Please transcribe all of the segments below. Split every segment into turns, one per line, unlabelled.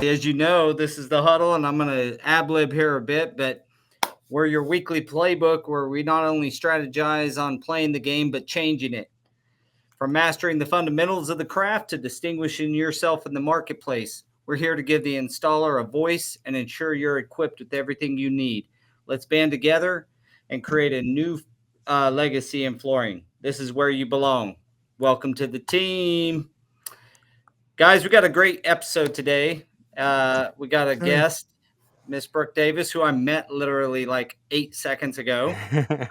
As you know, this is the huddle, and I'm going to ad lib here a bit, but we're your weekly playbook where we not only strategize on playing the game, but changing it. From mastering the fundamentals of the craft to distinguishing yourself in the marketplace, we're here to give the installer a voice and ensure you're equipped with everything you need. Let's band together and create a new legacy in flooring. This is where you belong. Welcome to the team. Guys, we got a great episode today. We got a guest, Miss Brooke Davis, who I met literally like 8 seconds ago.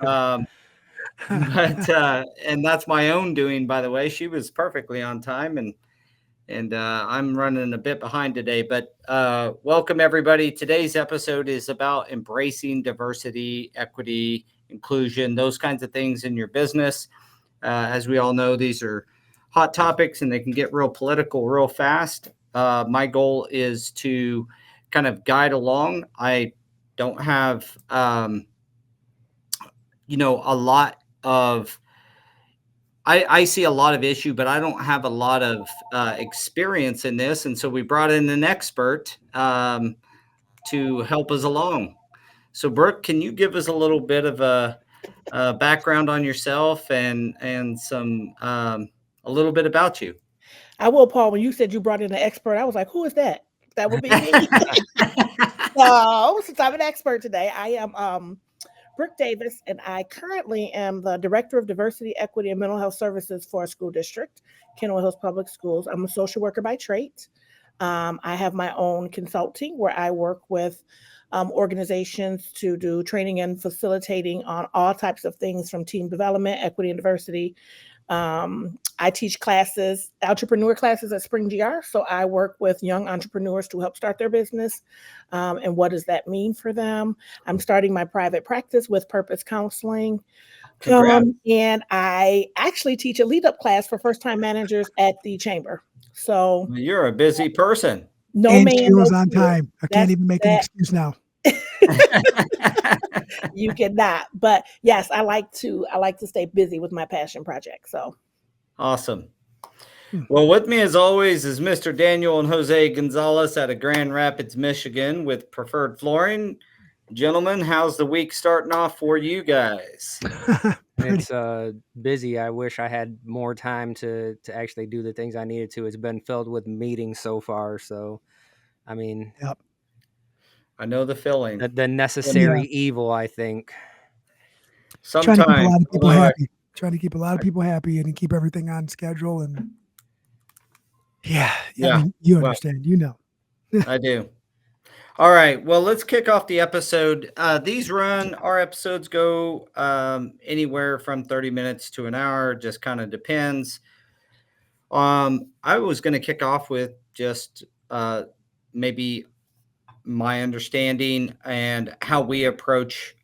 Um, and that's my own doing, by the way. She was perfectly on time, and I'm running a bit behind today. But welcome everybody. Today's episode is about embracing diversity, equity, inclusion, those kinds of things in your business. As we all know, these are hot topics and they can get real political real fast. My goal is to kind of guide along. I don't have, a lot of, I see a lot of issue, but I don't have a lot of experience in this. And so we brought in an expert to help us along. So Brooke, can you give us a little bit of a background on yourself and some a little bit about you?
I will, Paul. When you said you brought in an expert, I was like, "Who is that?" That would be me. So, since I'm an expert today, I am Brooke Davis, and I currently am the Director of Diversity, Equity, and Mental Health Services for a school district, Kennewick Hills Public Schools. I'm a social worker by trade. I have my own consulting where I work with organizations to do training and facilitating on all types of things from team development, equity, and diversity. I teach classes, entrepreneur classes at Spring GR. So I work with young entrepreneurs to help start their business. And what does that mean for them? I'm starting my private practice with Purpose Counseling. And I actually teach a lead up class for first time managers at the chamber. So
you're a busy person.
No, and man, she was on time. I can't even make an excuse now.
You cannot, but yes, I like to stay busy with my passion project. So
awesome. Well, with me as always is Mr. Daniel and Jose Gonzalez out of Grand Rapids, Michigan with Preferred Flooring. Gentlemen, how's the week starting off for you guys?
It's busy. I wish I had more time to actually do the things I needed to. It's been filled with meetings so far. So, I mean,
yep.
I know the feeling.
The necessary evil, I think.
Sometimes
trying to keep a lot of people happy and keep everything on schedule. And yeah. I mean, you understand,
I do. All right. Well, let's kick off the episode. Our episodes go anywhere from 30 minutes to an hour, just kind of depends. I was going to kick off with just maybe my understanding and how we approach,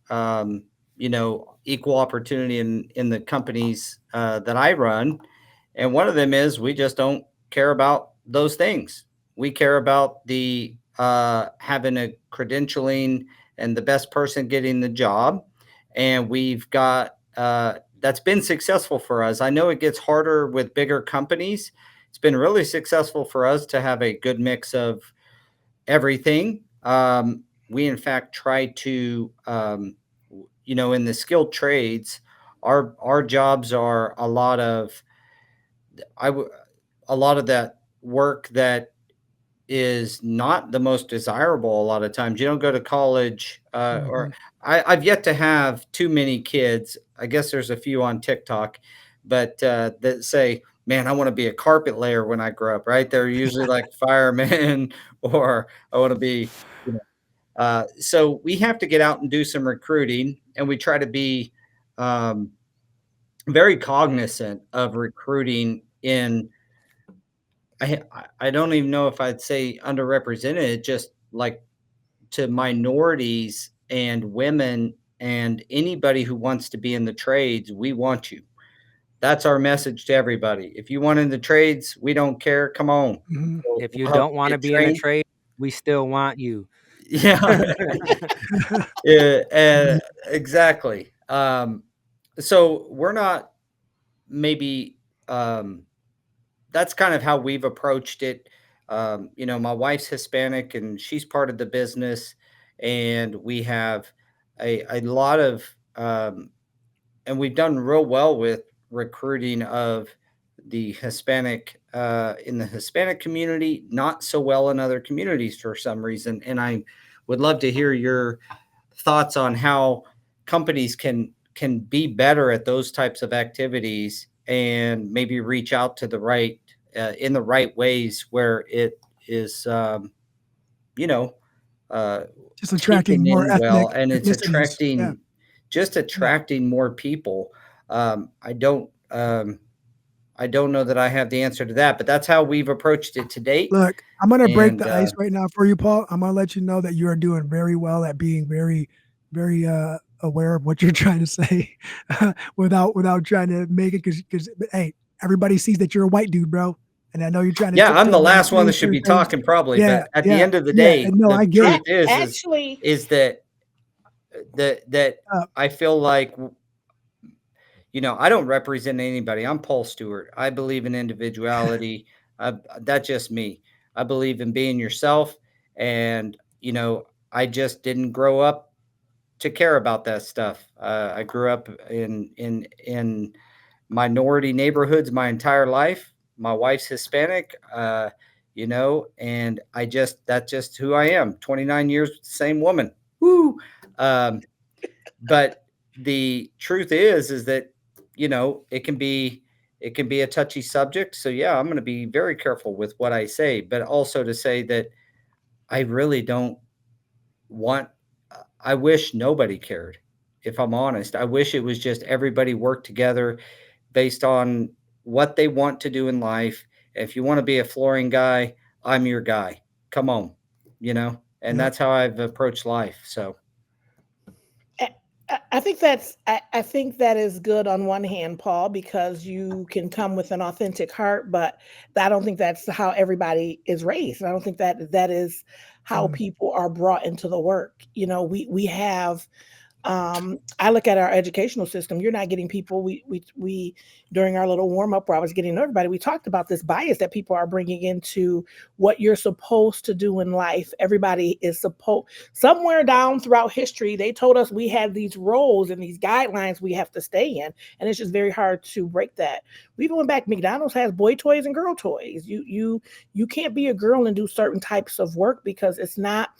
equal opportunity in the companies that I run. And one of them is we just don't care about those things. We care about the having a credentialing and the best person getting the job. And we've got, that's been successful for us. I know it gets harder with bigger companies. It's been really successful for us to have a good mix of everything. We in fact try to, in the skilled trades, our jobs are a lot of that work that is not the most desirable. A lot of times you don't go to college, or I've yet to have too many kids. I guess there's a few on TikTok, but that say, man, I want to be a carpet layer when I grow up, right? They're usually like firemen or I want to be, so we have to get out and do some recruiting, and we try to be very cognizant of recruiting in, I don't even know if I'd say underrepresented, just like to minorities and women and anybody who wants to be in the trades. We want you. That's our message to everybody. If you want in the trades, we don't care. Come on.
Mm-hmm.
If you don't want to be in a trade, we still want you.
Yeah. Yeah, exactly. So we're not maybe, that's kind of how we've approached it. My wife's Hispanic and she's part of the business, and we have a lot of, and we've done real well with recruiting of the Hispanic in the Hispanic community, not so well in other communities for some reason. And I would love to hear your thoughts on how companies can be better at those types of activities and maybe reach out to the right in the right ways where it is you know
Just attracting
taken
more
in well,
ethnic
and it's
ethnicities. Yeah.
attracting more people. I don't know that I have the answer to that, but that's how we've approached it to date.
Look, I'm going to break
And
the ice right now for you, Paul. I'm going to let you know that you are doing very well at being very, very aware of what you're trying to say without trying to make it because hey, everybody sees that you're a white dude, bro. And I know you're trying to
yeah, I'm
tiptoe
the
around
last one that should
certain
be
things.
talking probably,
Yeah,
but at the
yeah,
end of the
yeah.
day,
And no, I
the
get
truth
it.
Actually,
is that
Uh,
I feel like I don't represent anybody. I'm Paul Stewart. I believe in individuality. That's just me. I believe in being yourself, and I just didn't grow up to care about that stuff. I grew up in minority neighborhoods my entire life. My wife's Hispanic, and that's just who I am. 29 years with the same woman. Woo. Um, but the truth is that it can be a touchy subject. So yeah, I'm going to be very careful with what I say, but also to say that I really don't want. I wish nobody cared. If I'm honest, I wish it was just everybody worked together based on what they want to do in life. If you want to be a flooring guy, I'm your guy. Come on, and
yeah.
that's how I've approached life. So
I think I think that is good on one hand, Paul, because you can come with an authentic heart, but I don't think that's how everybody is raised. I don't think that is how
Mm.
people are brought into the work. We have I look at our educational system. You're not getting people. We during our little warm up where I was getting to know everybody, we talked about this bias that people are bringing into what you're supposed to do in life. Everybody is supposed somewhere down throughout history. They told us we have these roles and these guidelines we have to stay in, and it's just very hard to break that. We even went back. McDonald's has boy toys and girl toys. You can't be a girl and do certain types of work because it's not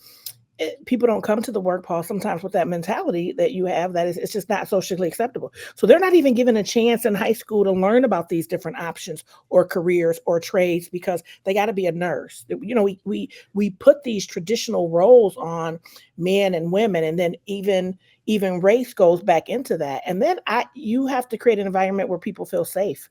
people don't come to the work, Paul, sometimes with that mentality that you have that it's just not socially acceptable. So they're not even given a chance in high school to learn about these different options or careers or trades because they got to be a nurse. We put these traditional roles on men and women, and then even race goes back into that. And then you have to create an environment where people feel safe.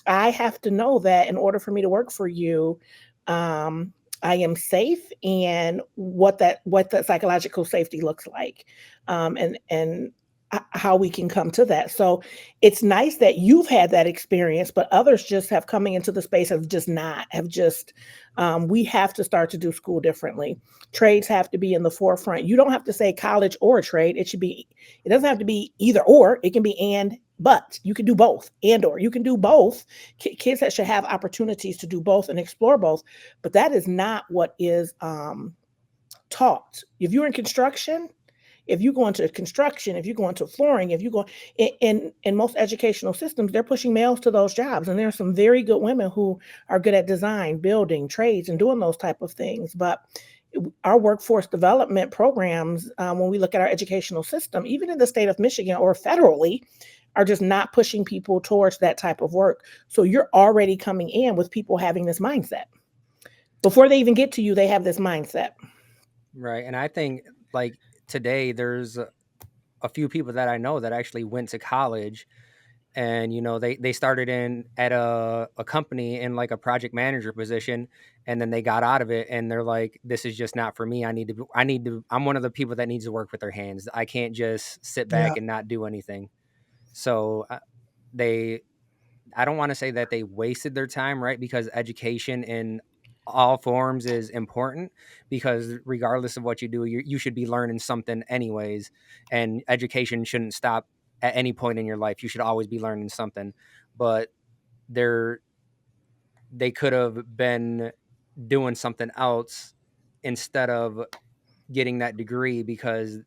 I have to know that in order for me to work for you, um, I am safe, and what that psychological safety looks like, and how we can come to that. So it's nice that you've had that experience, but others just have coming into the space have just not have just. We have to start to do school differently. Trades have to be in the forefront. You don't have to say college or trade. It should be. It doesn't have to be either or. It can be and but you can do both and or you can do both. Kids that should have opportunities to do both and explore both, but that is not what is taught. If you're in construction, if you go into construction, if you go into flooring, if you go in most educational systems, they're pushing males to those jobs, and there are some very good women who are good at design, building, trades, and doing those type of things. But our workforce development programs, when we look at our educational system, even in the state of Michigan or federally, are just not pushing people towards that type of work. So you're already coming in with people having this mindset. Before they even get to you, they have this mindset.
Right. And I think like today there's a few people that I know that actually went to college, and they started in at a company in like a project manager position, and then they got out of it and they're like, this is just not for me. I'm one of the people that needs to work with their hands. I can't just sit
Yeah.
back and not do anything. So they I don't want to say that they wasted their time, right? Because education in all forms is important, because regardless of what you do, you should be learning something anyways. And education shouldn't stop at any point in your life. You should always be learning something. But they're, they could have been doing something else instead of getting that degree, because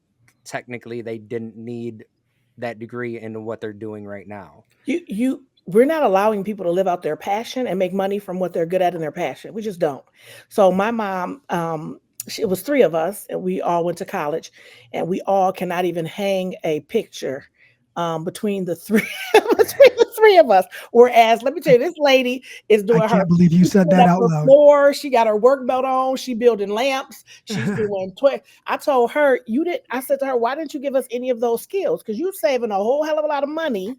technically they didn't need that degree into what they're doing right now.
We're not allowing people to live out their passion and make money from what they're good at in their passion. We just don't. So my mom, it was three of us, and we all went to college, and we all cannot even hang a picture between the three between the three of us. Whereas, let me tell you, this lady is
I
doing her.
can't believe you
She's
said
putting
that
up
out
her
loud.
floor. She got her work belt on. She building lamps. She's doing. I told her, you did. I said to her, why didn't you give us any of those skills? Because you're saving a whole hell of a lot of money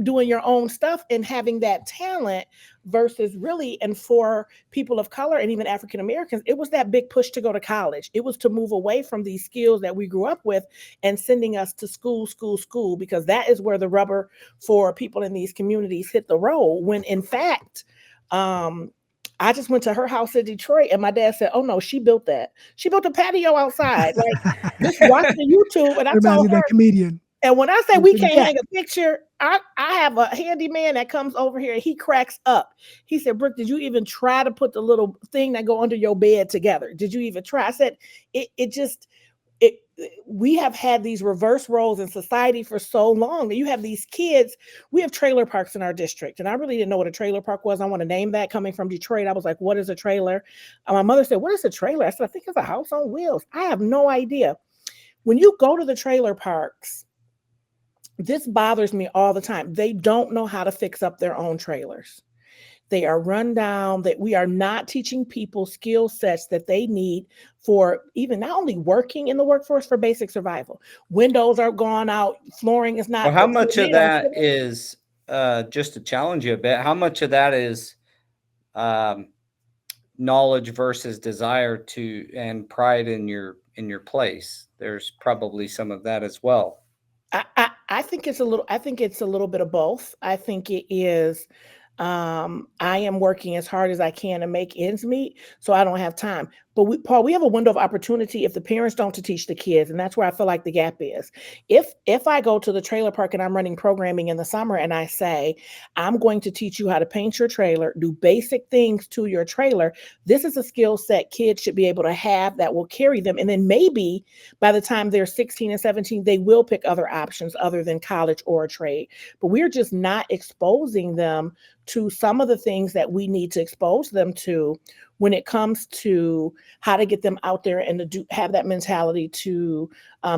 doing your own stuff and having that talent versus really. And for people of color and even African Americans, it was that big push to go to college. It was to move away from these skills that we grew up with and sending us to school, because that is where the rubber for people in these communities hit the road. When in fact, I just went to her house in Detroit, and my dad said, "Oh no, she built that. She built a patio outside." Like, just watch the YouTube. And I
Reminds
told
me of
her,
that comedian.
and when I say
With
we
the
can't
cat.
hang a picture, I have a handyman that comes over here and he cracks up. He said, "Brooke, did you even try to put the little thing that go under your bed together? Did you even try?" I said, it we have had these reverse roles in society for so long that you have these kids. We have trailer parks in our district, and I really didn't know what a trailer park was. I want to name that. Coming from Detroit, I was like, what is a trailer? My mother said, what is a trailer? I said, I think it's a house on wheels. I have no idea. When you go to the trailer parks, this bothers me all the time. They don't know how to fix up their own trailers. They are run down, that we are not teaching people skill sets that they need for even not only working in the workforce, for basic survival. Windows are gone out, flooring is
Well,
not.
how much of that is, just to challenge you a bit, how much of that is um, knowledge versus desire to and pride in your place? There's probably some of that as well.
I think it's a little. I think it's a little bit of both. I think it is. I am working as hard as I can to make ends meet, so I don't have time. But Paul, we have a window of opportunity if the parents don't to teach the kids, and that's where I feel like the gap is. If I go to the trailer park and I'm running programming in the summer, and I say I'm going to teach you how to paint your trailer, do basic things to your trailer. This is a skill set kids should be able to have that will carry them, and then maybe by the time they're 16 and 17, they will pick other options other than college or a trade. But we're just not exposing them to some of the things that we need to expose them to when it comes to how to get them out there and to have that mentality to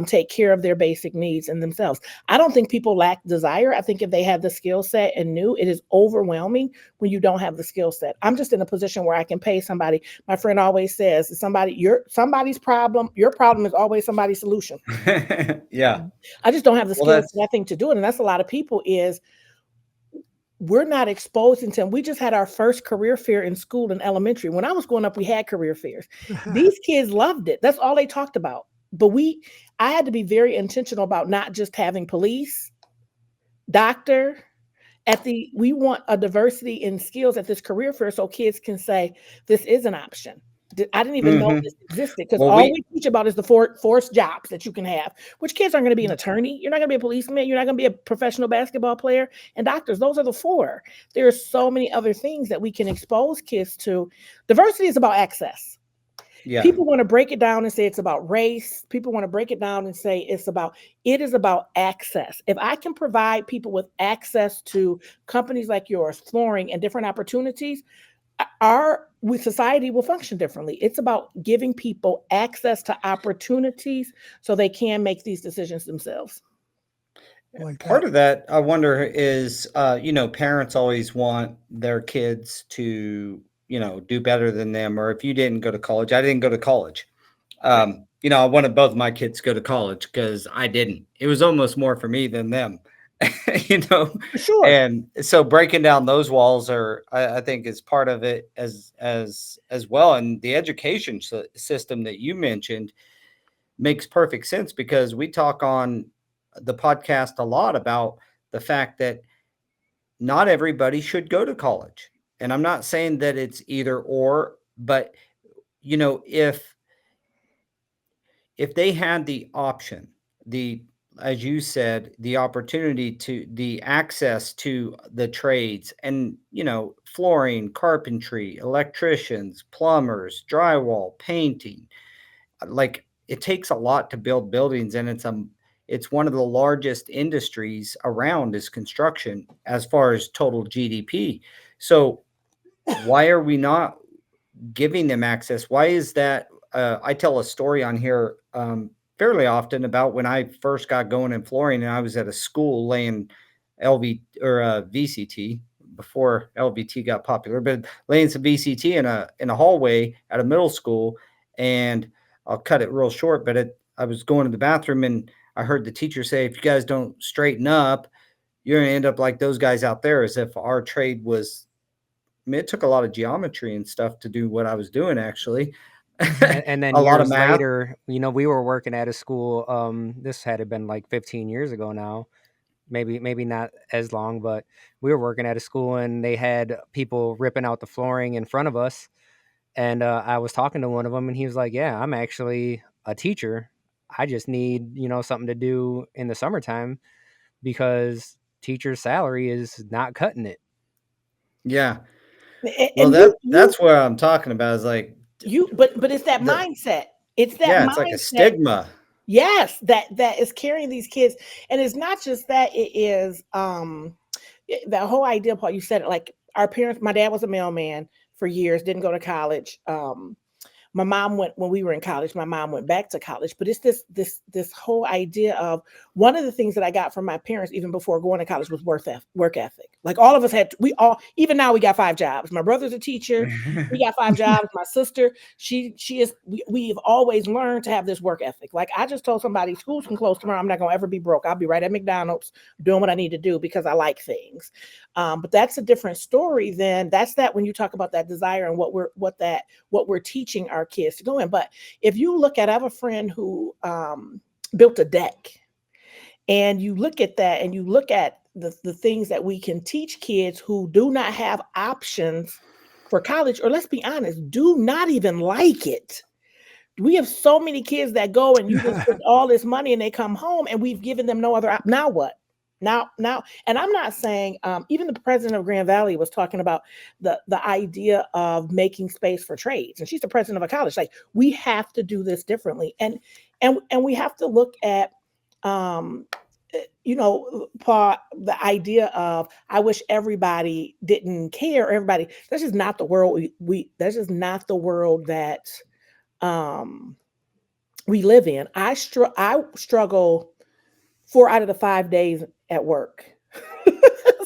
take care of their basic needs and themselves. I don't think people lack desire. I think if they had the skill set and knew, it is overwhelming when you don't have the skill set. I'm just in a position where I can pay somebody. My friend always says, somebody's problem, your problem is always somebody's solution.
Yeah.
I just don't have the
Well,
skills,
that's
I think, to do it. And that's a lot of people is we're not exposing to them. We just had our first career fair in school in elementary. When I was growing up, we had career fairs. These kids loved it. That's all they talked about. But I had to be very intentional about not just having police, doctor. We want a diversity in skills at this career fair so kids can say, this is an option. I didn't even know this existed, because
well,
all we teach about is the forced jobs that you can have, which kids aren't going to be an attorney. You're not going to be a policeman. You're not going to be a professional basketball player, and doctors. Those are the four. There are so many other things that we can expose kids to. Diversity is about access.
yeah.
People want to break it down and say it's about race. People want to break it down and say it is about access. If I can provide people with access to companies like yours, flooring, and different opportunities, society will function differently. It's about giving people access to opportunities so they can make these decisions themselves.
Like
Part
that.
of that, I wonder, is parents always want their kids to do better than them. Or if you didn't go to college, I didn't go to college. I wanted both my kids to go to college because I didn't. It was almost more for me than them.
For sure.
And so breaking down those walls I think is part of it as well. And the education system that you mentioned makes perfect sense, because we talk on the podcast a lot about the fact that not everybody should go to college. And I'm not saying that it's either or, but if they had the option, the as you said, the opportunity to the access to the trades and, flooring, carpentry, electricians, plumbers, drywall, painting. Like it takes a lot to build buildings, and it's one of the largest industries around is construction as far as total GDP. So why are we not giving them access? Why is that? I tell a story on here fairly often about when I first got going in flooring, and I was at a school laying VCT before LVT got popular, but laying some VCT in a hallway at a middle school, and I'll cut it real short. But I was going to the bathroom, and I heard the teacher say, "If you guys don't straighten up, you're going to end up like those guys out there," as if our trade was. I mean, it took a lot of geometry and stuff to do what I was doing, actually.
And then
A lot of
years
math.
later, we were working at a school. This had been like 15 years ago now, maybe not as long, but we were working at a school and they had people ripping out the flooring in front of us. And I was talking to one of them, and he was like, "Yeah, I'm actually a teacher. I just need something to do in the summertime because teacher's salary is not cutting it."
Yeah. Well,
And
that's what I'm talking about is like
but it's that
the
mindset. It's that
yeah, it's like a
mindset.
stigma.
Yes, that is carrying these kids. And it's not just that, it is that whole idea, Paul, you said it, like our parents, my dad was a mailman for years, didn't go to college. My mom went when we were in college. My mom went back to college, but it's this whole idea of one of the things that I got from my parents even before going to college was work ethic. Like all of us even now we got 5 jobs. My brother's a teacher. We got 5 jobs. My sister, she is. We've always learned to have this work ethic. Like I just told somebody, schools can close tomorrow. I'm not gonna ever be broke. I'll be right at McDonald's doing what I need to do because I like things. But that's a different story than that when you talk about that desire and what we're teaching our kids to go in. But if you look at, I have a friend who built a deck, and you look at that and you look at the things that we can teach kids who do not have options for college, or let's be honest, do not even like it. We have so many kids that go and you just spend all this money and they come home and we've given them no other now what? Now, and I'm not saying, even the president of Grand Valley was talking about the idea of making space for trades, and she's the president of a college. Like we have to do this differently, and we have to look at, Paul, the idea of I wish everybody didn't care. Everybody, that's just not the world that's just not the world that we live in. I struggle 4 out of the 5 days at work.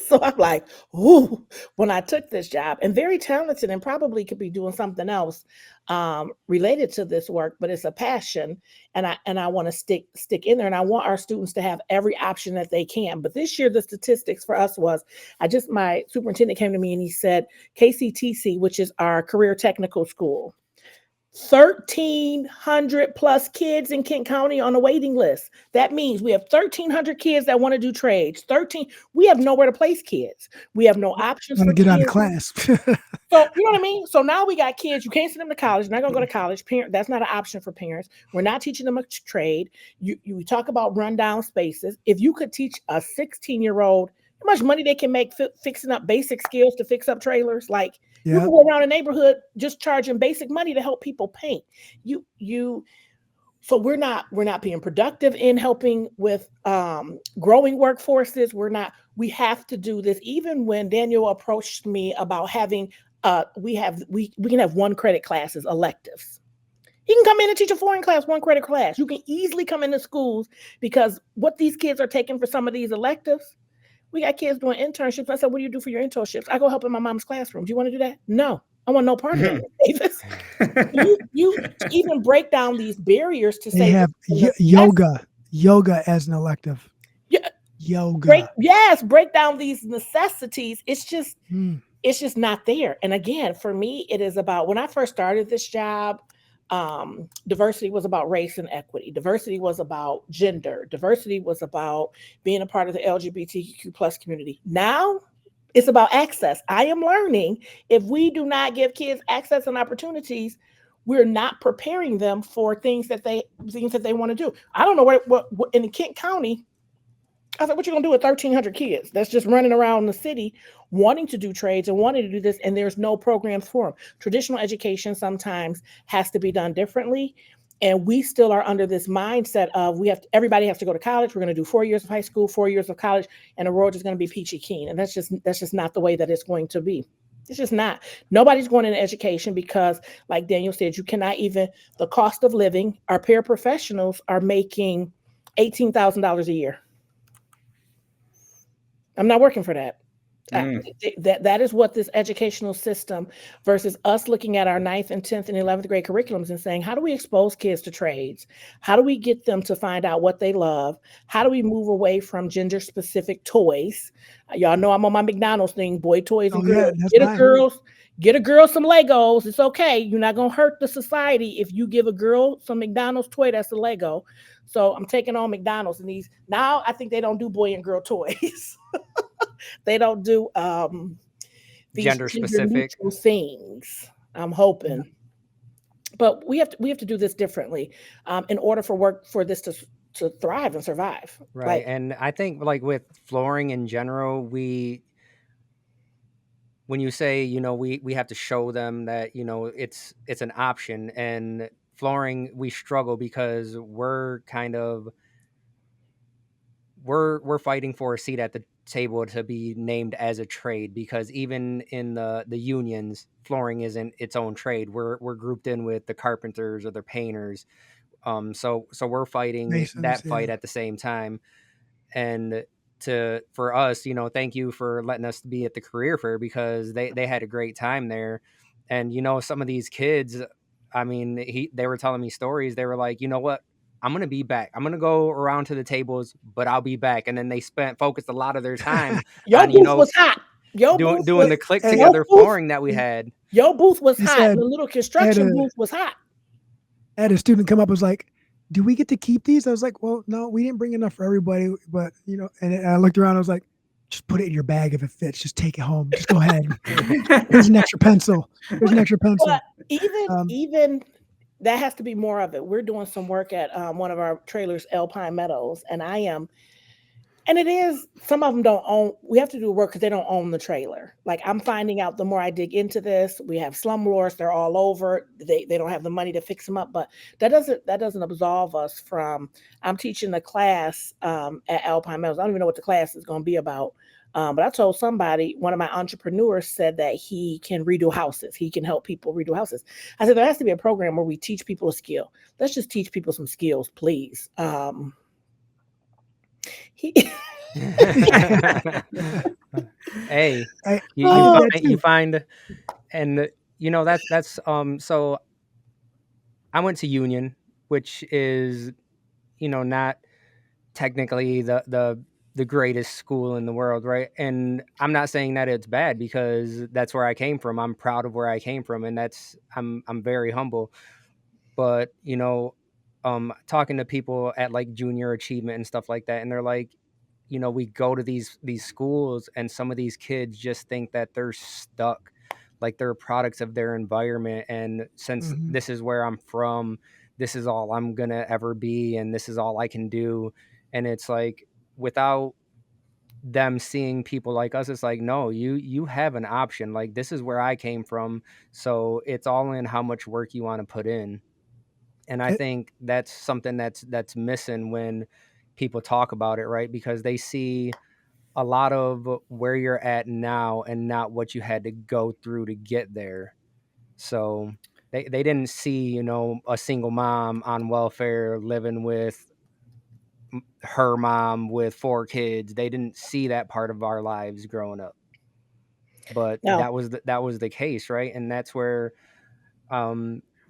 So I'm like, ooh, when I took this job, and very talented and probably could be doing something else related to this work, but it's a passion, and I want to stick in there, and I want our students to have every option that they can. But this year, the statistics for us was, my superintendent came to me and he said, KCTC, which is our career technical school, 1,300 plus kids in Kent County on a waiting list. That means we have 1,300 kids that want to do trades. We have nowhere to place kids. We have no options for
get
kids.
out of class.
So you know what I mean? So now we got kids, you can't send them to college. They're not gonna go to college. That's not an option for parents. We're not teaching them a trade. You talk about rundown spaces. If you could teach a 16-year-old how much money they can make fixing up basic skills to fix up trailers, like you can go around a neighborhood just charging basic money to help people paint. So we're not being productive in helping with growing workforces. We have to do this. Even when Daniel approached me about having we can have 1 credit classes, electives. He can come in and teach a foreign class, 1 credit class. You can easily come into schools, because what these kids are taking for some of these electives, we got kids doing internships. I said, what do you do for your internships? I go help in my mom's classroom. Do you want to do that? No, I want no part of that, Davis. you even break down these barriers to
They
say
have yoga as an elective.
Yeah,
yoga.
Break down these necessities. It's just not there. And again, for me, it is about, when I first started this job, diversity was about race and equity. Diversity was about gender. Diversity was about being a part of the LGBTQ plus community. Now it's about access. I am learning if we do not give kids access and opportunities, we're not preparing them for things that they want to do. I don't know what in Kent County. I said, what you gonna do with 1,300 kids that's just running around the city wanting to do trades and wanting to do this, and there's no programs for them. Traditional education sometimes has to be done differently, and we still are under this mindset of everybody has to go to college. We're going to do 4 years of high school, 4 years of college, and the world is going to be peachy keen. And that's just not the way that it's going to be. It's just not. Nobody's going into education because, like Daniel said, you cannot even the cost of living. Our paraprofessionals are making $18,000 a year. I'm not working for that. That is what this educational system versus us looking at our 9th and 10th and 11th grade curriculums and saying, how do we expose kids to trades? How do we get them to find out what they love? How do we move away from gender specific toys? Y'all know I'm on my McDonald's thing, boy toys and girls. Get a girl some Legos. It's okay. You're not going to hurt the society if you give a girl some McDonald's toy that's a Lego. So I'm taking on McDonald's and these. Now I think they don't do boy and girl toys. They don't do these
gender specific
things. I'm hoping, but we have to do this differently in order for this to thrive and survive.
Right, and I think like with flooring in general, when you say we have to show them that it's an option, and flooring we struggle because we're fighting for a seat at the table to be named as a trade, because even in the unions, flooring isn't its own trade. We're grouped in with the carpenters or the painters. So we're fighting Masons, fight at the same time. And for us, thank you for letting us be at the career fair, because they had a great time there. And some of these kids, I mean, they were telling me stories. They were like, you know what? I'm going to be back. I'm going to go around to the tables, but I'll be back. And then they focused a lot of their time
on, was hot.
Doing the click together flooring that we had.
Your booth was hot. The little construction booth was hot.
I had a student come up and was like, do we get to keep these? I was like, well, no, we didn't bring enough for everybody. But, and I looked around. I was like, just put it in your bag if it fits. Just take it home. Just go ahead. Here's an extra pencil.
But even that has to be more of it. We're doing some work at one of our trailers, Alpine Meadows, and and it is, some of them don't own, we have to do work because they don't own the trailer. Like, I'm finding out the more I dig into this, we have slumlords, they're all over. They don't have the money to fix them up, but that doesn't absolve us from, I'm teaching a class at Alpine Meadows. I don't even know what the class is going to be about. But I told somebody, one of my entrepreneurs said that he can redo houses. He can help people redo houses. I said, there has to be a program where we teach people a skill. Let's just teach people some skills, please.
Hey, you find, and that's so I went to Union, which is not technically the greatest school in the world, right? And I'm not saying that it's bad, because that's where I came from. I'm proud of where I came from, and I'm very humble. But talking to people at like junior achievement and stuff like that, and they're like, we go to these schools, and some of these kids just think that they're stuck, like they're products of their environment, and since this is where I'm from, this is all I'm gonna ever be, and this is all I can do. And it's like, without them seeing people like us, it's like, no, you have an option. Like, this is where I came from, so it's all in how much work you want to put in. And I think that's something that's missing when people talk about it, right? Because they see a lot of where you're at now and not what you had to go through to get there. So they didn't see, a single mom on welfare living with her mom with 4 kids. They didn't see that part of our lives growing up. But that was the case, right? And that's where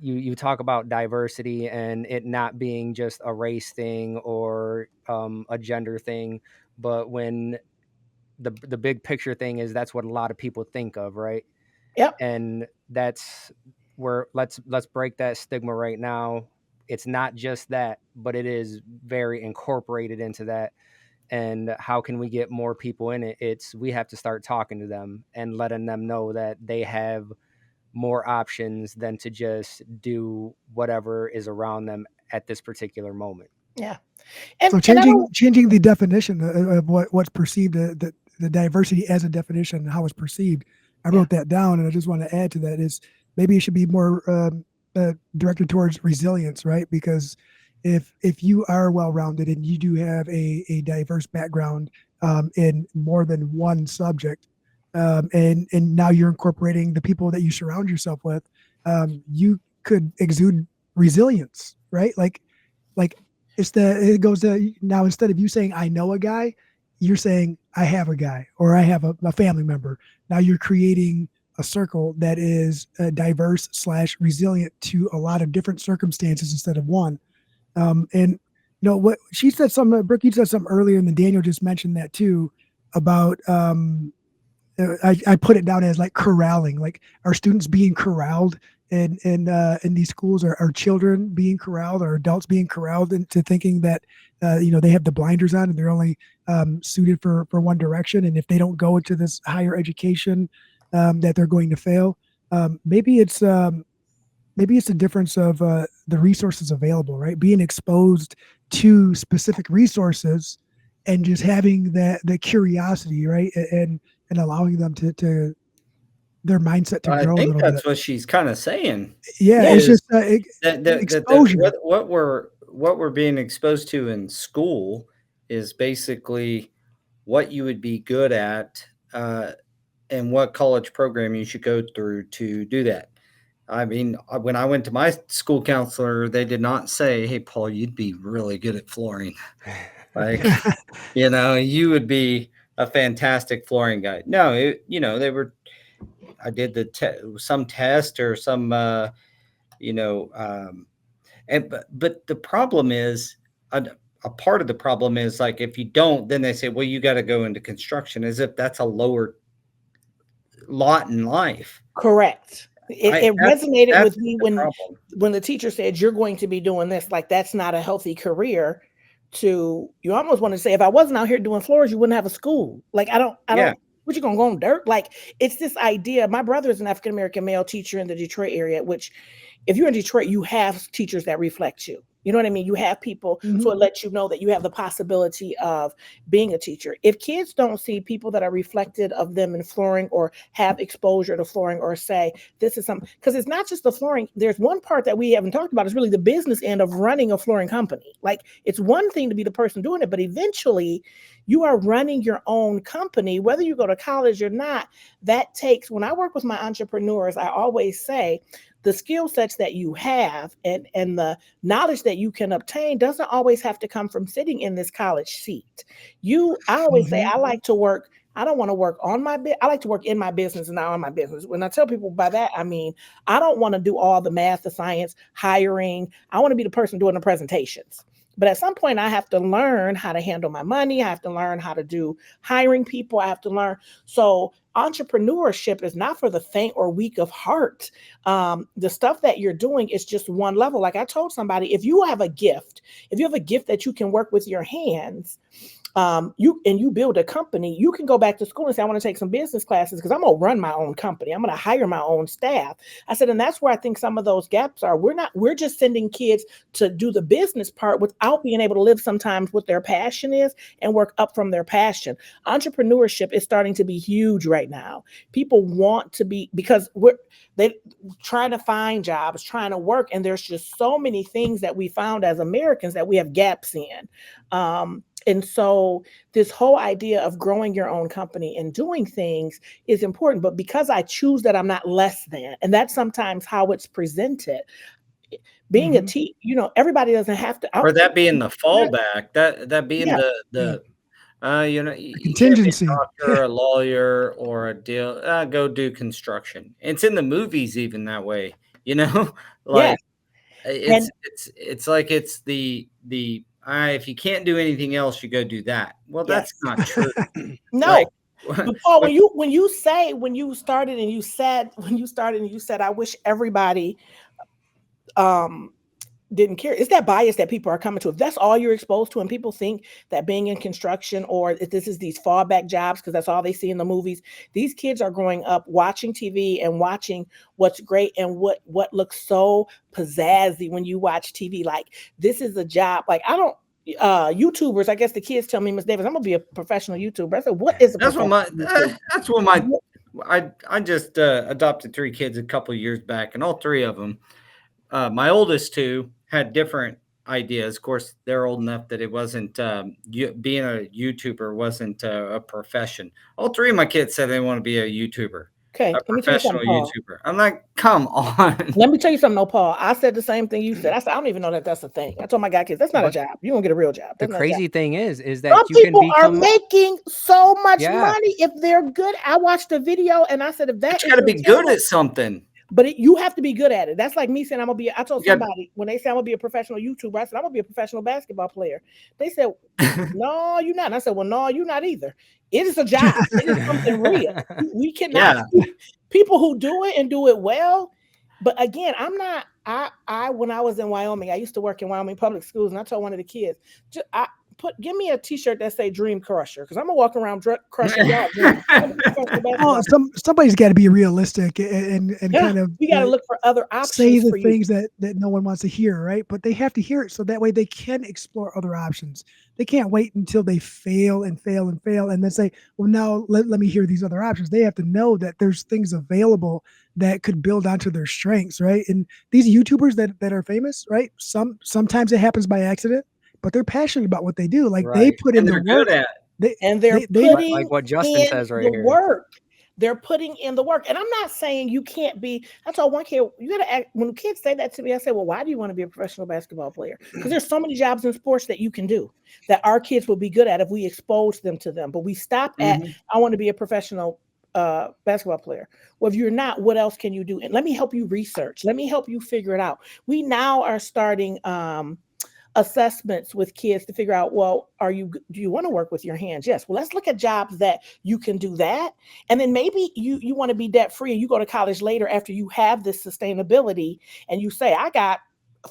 you talk about diversity and it not being just a race thing or a gender thing, but when the big picture thing is, that's what a lot of people think of, right?
Yep.
And that's where let's break that stigma right now. It's not just that, but it is very incorporated into that. And how can we get more people in it? We have to start talking to them and letting them know that they have more options than to just do whatever is around them at this particular moment.
Yeah.
So changing the definition of what's perceived, the diversity as a definition, how it's perceived. I wrote that down, and I just want to add to that is maybe it should be more directed towards resilience, right? Because if you are well-rounded and you do have a diverse background in more than one subject, and now you're incorporating the people that you surround yourself with, you could exude resilience, right? Like it goes to now, instead of you saying I know a guy, you're saying I have a guy or I have a family member. Now you're creating a circle that is diverse / resilient to a lot of different circumstances instead of one. And what she said something, Brooke, you said something earlier, and then Daniel just mentioned that too about I put it down as like corralling, like are students being corralled in these schools, are children being corralled, or adults being corralled into thinking that they have the blinders on and they're only suited for one direction, and if they don't go into this higher education that they're going to fail. Maybe it's the difference of the resources available, right? Being exposed to specific resources and just having the curiosity, right, and allowing them to their mindset to grow a little bit.
I think that's what she's kind of saying.
Yeah, it's just
exposure. What we're being exposed to in school is basically what you would be good at and what college program you should go through to do that. I mean, when I went to my school counselor, they did not say, "Hey, Paul, you'd be really good at flooring." Like, you would be a fantastic flooring guy. No, they were. I did some test or some, but the problem is a part of the problem is like if you don't, then they say, well, you got to go into construction, as if that's a lower lot in life.
Correct. It resonated with me when the teacher said you're going to be doing this. Like that's not a healthy career. You almost want to say, if I wasn't out here doing floors, you wouldn't have a school. Like I don't. What, you gonna go on dirt? Like it's this idea. My brother is an African-American male teacher in the Detroit area, which if you're in Detroit, you have teachers that reflect you. You know what I mean? You have people, so it lets you know that you have the possibility of being a teacher. If kids don't see people that are reflected of them in flooring or have exposure to flooring or say, this is something, because it's not just the flooring. There's one part that we haven't talked about is really the business end of running a flooring company. Like it's one thing to be the person doing it, but eventually you are running your own company, whether you go to college or not. That takes, when I work with my entrepreneurs, I always say, the skill sets that you have and the knowledge that you can obtain doesn't always have to come from sitting in this college seat. I always say, I like to work. I don't want to work on my I like to work in my business and not on my business. When I tell people by that, I mean, I don't want to do all the math, the science, hiring. I want to be the person doing the presentations. But at some point, I have to learn how to handle my money. I have to learn how to do hiring people. I have to learn. So entrepreneurship is not for the faint or weak of heart. The stuff that you're doing is just one level. Like I told somebody, if you have a gift that you can work with your hands, you build a company, you can go back to school and say, I want to take some business classes because I'm going to run my own company. I'm going to hire my own staff. I said, and that's where I think some of those gaps are. We're just sending kids to do the business part without being able to live sometimes what their passion is and work up from their passion. Entrepreneurship is starting to be huge right now. People want to be, because they trying to find jobs, trying to work. And there's just so many things that we found as Americans that we have gaps in. And so this whole idea of growing your own company and doing things is important. But because I choose that, I'm not less than. And that's sometimes how it's presented. Being a teacher, everybody doesn't have to.
Or that being the fallback, that being the
contingency,
a doctor, a lawyer, or a deal. Go do construction. It's in the movies even that way, like it's like it's the if you can't do anything else, you go do that. Well, that's not true.
No. But Paul, when you started and you said, I wish everybody didn't care. It's that bias that people are coming to. If that's all you're exposed to, and people think that being in construction or if this is these fallback jobs because that's all they see in the movies, these kids are growing up watching TV and watching what's great and what looks so pizzazzy when you watch TV. Like this is a job. Like I don't. YouTubers, I guess the kids tell me, Miss Davis, I'm gonna be a professional YouTuber. I said, what is a
That's what
professional YouTuber?
that's what my I just adopted 3 kids a couple of years back, and all 3 of them, my oldest 2 had different ideas. Of course, they're old enough that it wasn't being a YouTuber wasn't a profession. All 3 of my kids said they want to be a YouTuber,
Okay,
a
let me tell you
professional
something, Paul.
YouTuber. I'm like, come on.
Let me tell you something, no, Paul. I said the same thing you said. I said, I don't even know that that's a thing. I told my guy kids, that's not a
But
job. You won't get a real job.
the
That's not a job.
crazy thing is
Some
that you can
people are
become
making so much
Yeah.
money if they're good. I watched a video and I said, if that
But you
is
got to
your
be good
talent,
at something.
but you have to be good at it. That's like me saying I'm gonna be. I told
You got-
somebody when they said I'm gonna be a professional YouTuber, I said I'm gonna be a professional basketball player. They said, no, you're not. And I said, well, no, you're not either. It is a job. It is something real. We cannot. People who do it and do it well. But again, I'm not. I when I was in Wyoming, I used to work in Wyoming public schools, and I told one of the kids, give me a T-shirt that say "Dream Crusher" because I'm gonna walk around crushing y'all dreams.
Well, somebody's got to be realistic and kind of.
We got to look for other options.
Say the
for
things that no one wants to hear, right? But they have to hear it so that way they can explore other options. They can't wait until they fail and fail and fail and then say, well, now let me hear these other options. They have to know that there's things available that could build onto their strengths, right? And these YouTubers that are famous, right? Sometimes it happens by accident, but they're passionate about what they do. Like they
Right.
put in
And
the
they're
work.
good at it.
They're putting
like what Justin
in
says right
the
here.
work. They're putting in the work. And I'm not saying you can't be. I told one kid, you got to act. When kids say that to me, I say, well, why do you want to be a professional basketball player? Because there's so many jobs in sports that you can do that our kids will be good at if we expose them to them. But we stop at, I want to be a professional basketball player. Well, if you're not, what else can you do? And let me help you research. Let me help you figure it out. We now are starting assessments with kids to figure out, well, do you want to work with your hands? Yes. Well, let's look at jobs that you can do that. And then maybe you want to be debt free and you go to college later after you have this sustainability and you say, I got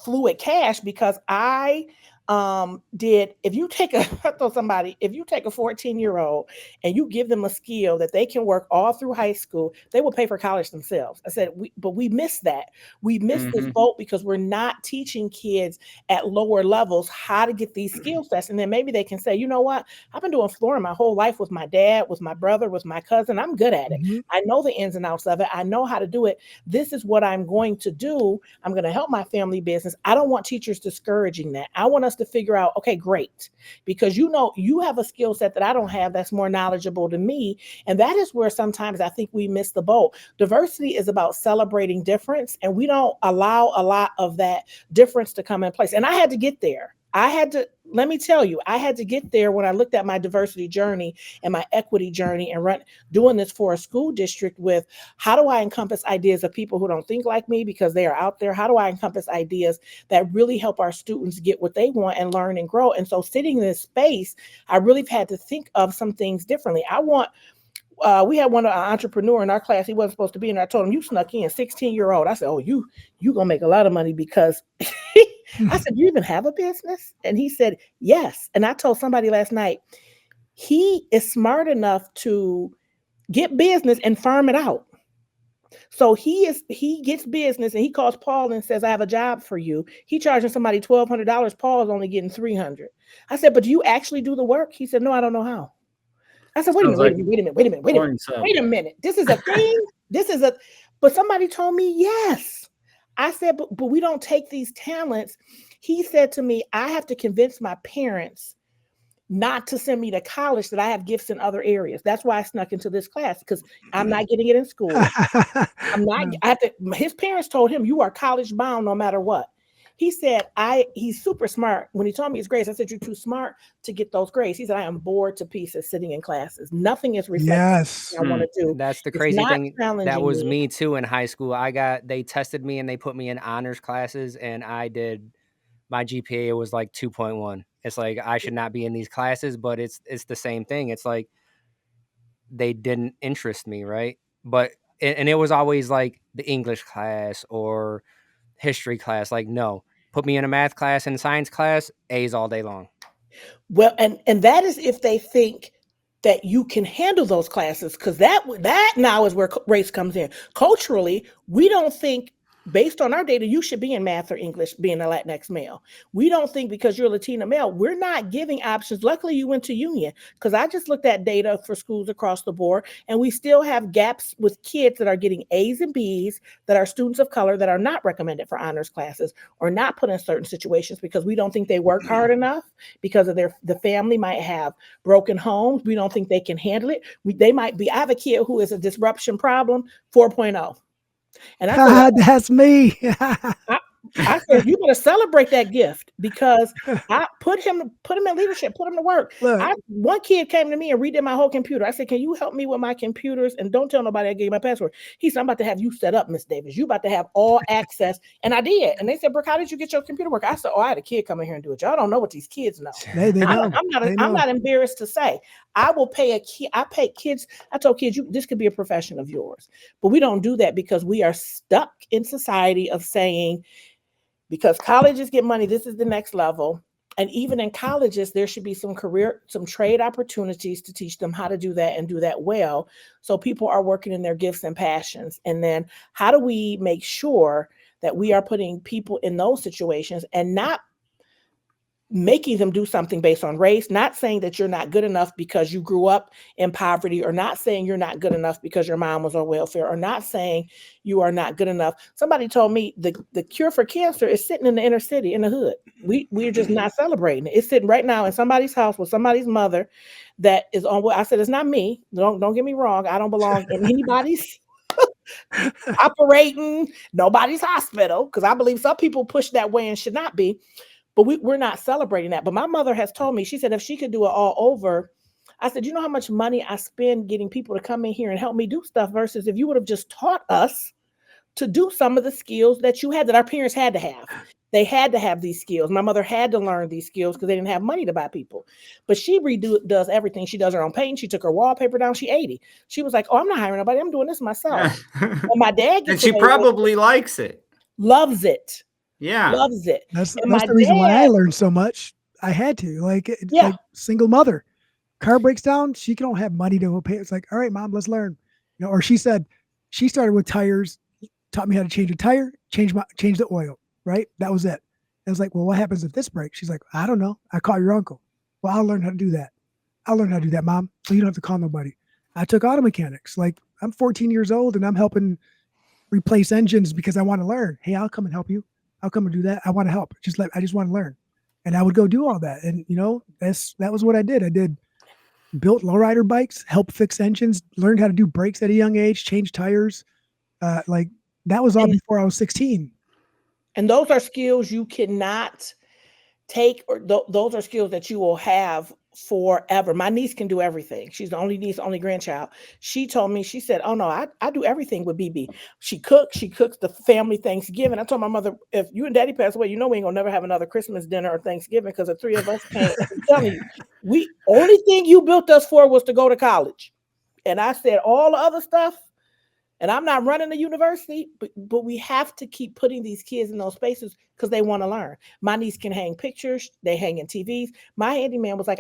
fluid cash because I if you take a 14-year-old and you give them a skill that they can work all through high school, they will pay for college themselves. I said, but we miss that. We miss this boat because we're not teaching kids at lower levels how to get these skill sets. And then maybe they can say, you know what? I've been doing flooring my whole life with my dad, with my brother, with my cousin. I'm good at it. I know the ins and outs of it. I know how to do it. This is what I'm going to do. I'm going to help my family business. I don't want teachers discouraging that. I want us to figure out, okay, great. Because you have a skill set that I don't have that's more knowledgeable than me. And that is where sometimes I think we miss the boat. Diversity is about celebrating difference. And we don't allow a lot of that difference to come in place. And I had to get there. Let me tell you, I had to get there when I looked at my diversity journey and my equity journey and doing this for a school district with how do I encompass ideas of people who don't think like me because they are out there? How do I encompass ideas that really help our students get what they want and learn and grow? And so sitting in this space, I really had to think of some things differently. We had one entrepreneur in our class. He wasn't supposed to be in there. I told him, you snuck in, 16-year-old. I said, oh, you gonna make a lot of money because I said, you even have a business? And he said, yes. And I told somebody last night, he is smart enough to get business and farm it out. So he gets business and he calls Paul and says, I have a job for you. He charging somebody $1,200. Paul's only getting $300. I said, but do you actually do the work? He said, no, I don't know how. I said, wait a minute. This is a thing. But somebody told me yes. I said, but we don't take these talents. He said to me, I have to convince my parents not to send me to college, that I have gifts in other areas. That's why I snuck into this class because I'm not getting it in school. His parents told him, you are college bound no matter what. He said, he's super smart. When he told me his grades, I said, you're too smart to get those grades. He said, I am bored to pieces sitting in classes. Nothing is reflecting what I want to do.
That's the crazy thing. That was me too in high school. They tested me and they put me in honors classes and my GPA was like 2.1. It's like, I should not be in these classes, but it's the same thing. It's like, they didn't interest me. Right. But, and it was always like the English class or history class. Like, no, Put me in a math class and science class, A's all day long.
Well, and that is if they think that you can handle those classes, because that now is where race comes in. Culturally, we don't think, based on our data, you should be in math or English being a Latinx male. We don't think because you're a Latina male, we're not giving options. Luckily, you went to Union, because I just looked at data for schools across the board, and we still have gaps with kids that are getting A's and B's that are students of color that are not recommended for honors classes or not put in certain situations because we don't think they work hard enough, because of the family might have broken homes. We don't think they can handle it. They might be. I have a kid who is a disruption problem 4.0. And I said,
that's me.
I said, you better celebrate that gift, because I put him in leadership, put him to work.
Look.
One kid came to me and redid my whole computer. I said, can you help me with my computers? And don't tell nobody I gave you my password. He said, I'm about to have you set up, Miss Davis. You about to have all access. And I did. And they said, Brooke, how did you get your computer work? I said, oh, I had a kid come in here and do it. Y'all don't know what these kids know.
They know.
I'm not embarrassed to say I will pay a kid. I pay kids. I told kids, this could be a profession of yours. But we don't do that because we are stuck in society of saying, because colleges get money, this is the next level. And even in colleges, there should be some trade opportunities to teach them how to do that and do that well. So people are working in their gifts and passions. And then how do we make sure that we are putting people in those situations and not making them do something based on race, not saying that you're not good enough because you grew up in poverty, or not saying you're not good enough because your mom was on welfare, or not saying you are not good enough. Somebody told me the cure for cancer is sitting in the inner city, in the hood. We're just not celebrating it. It's sitting right now in somebody's house with somebody's mother that is on. I said, it's not me. Don't get me wrong. I don't belong in anybody's operating, nobody's hospital, because I believe some people push that way and should not be. But we're not celebrating that. But my mother has told me, she said, if she could do it all over, I said, you know how much money I spend getting people to come in here and help me do stuff, versus if you would have just taught us to do some of the skills that you had, that our parents had to have. They had to have these skills. My mother had to learn these skills because they didn't have money to buy people. But she does everything. She does her own painting. She took her wallpaper down. She 80. She was like, oh, I'm not hiring nobody. I'm doing this myself. And my dad
and she probably likes it.
Loves it.
Yeah.
Loves it.
That's the reason why I learned so much. I had to, like single mother. Car breaks down, she don't have money to pay. It's like, all right, mom, let's learn. Or she said she started with tires, taught me how to change a tire, change the oil, right? That was it. I was like, well, what happens if this breaks? She's like, I don't know. I call your uncle. Well, I'll learn how to do that. I'll learn how to do that, mom. So you don't have to call nobody. I took auto mechanics. Like, I'm 14 years old and I'm helping replace engines because I want to learn. Hey, I'll come and help you. I'll come and do that. I want to help. I just want to learn. And I would go do all that. And that was what I did. I built lowrider bikes, helped fix engines, learned how to do brakes at a young age, change tires. Like that was all before I was 16.
And those are skills you cannot take, or those are skills that you will have forever. My niece can do everything. She's the only niece, only grandchild. She told me, she said, oh no, I do everything with BB. She cooks the family Thanksgiving. I told my mother, if you and daddy pass away, we ain't gonna never have another Christmas dinner or Thanksgiving because the three of us can't. I'm telling you, only thing you built us for was to go to college. And I said all the other stuff, and I'm not running the university, but we have to keep putting these kids in those spaces because they want to learn. My niece can hang pictures. They hang in TVs. My handyman was like,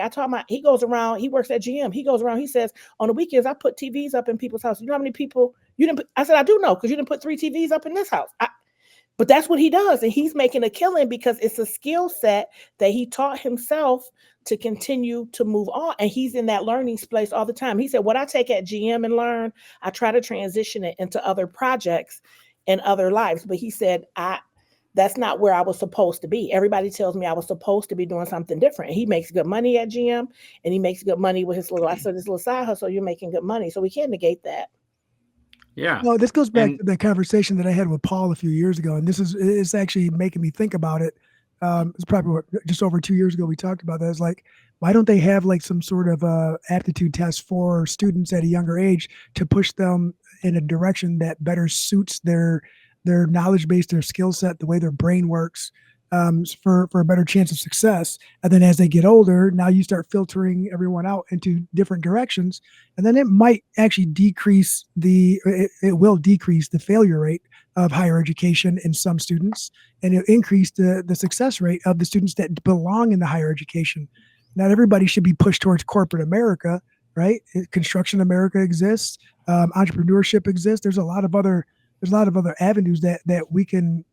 he goes around, he works at GM. He goes around, he says, on the weekends, I put TVs up in people's houses. You know how many people you didn't put? I said, I do know, because you didn't put 3 TVs up in this house. But that's what he does. And he's making a killing because it's a skill set that he taught himself to continue to move on. And he's in that learning space all the time. He said, what I take at GM and learn, I try to transition it into other projects and other lives. But he said, that's not where I was supposed to be. Everybody tells me I was supposed to be doing something different. And he makes good money at GM, and he makes good money with his little side hustle. You're making good money. So we can't negate that.
Yeah.
Well, this goes back to the conversation that I had with Paul a few years ago. And it's actually making me think about it. It's probably just over 2 years ago we talked about that. It's like, why don't they have like some sort of aptitude test for students at a younger age to push them in a direction that better suits their knowledge base, their skill set, the way their brain works. for a better chance of success. And then as they get older, now you start filtering everyone out into different directions, and then it might actually decrease it will decrease the failure rate of higher education in some students, and it increase the success rate of the students that belong in the higher education. Not everybody should be pushed towards corporate America, right? Construction America exists, entrepreneurship exists. There's a lot of other avenues that we can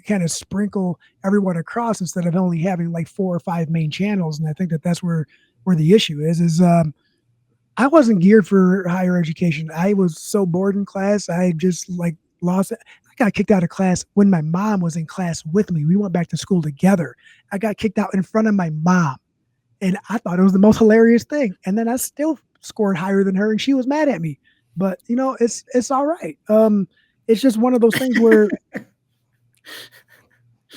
kind of sprinkle everyone across instead of only having like 4 or 5 main channels. And I think that's where the issue is I wasn't geared for higher education. I was so bored in class. I just like lost it. I got kicked out of class when my mom was in class with me. We went back to school together. I got kicked out in front of my mom, and I thought it was the most hilarious thing. And then I still scored higher than her, and she was mad at me. But it's all right. It's just one of those things where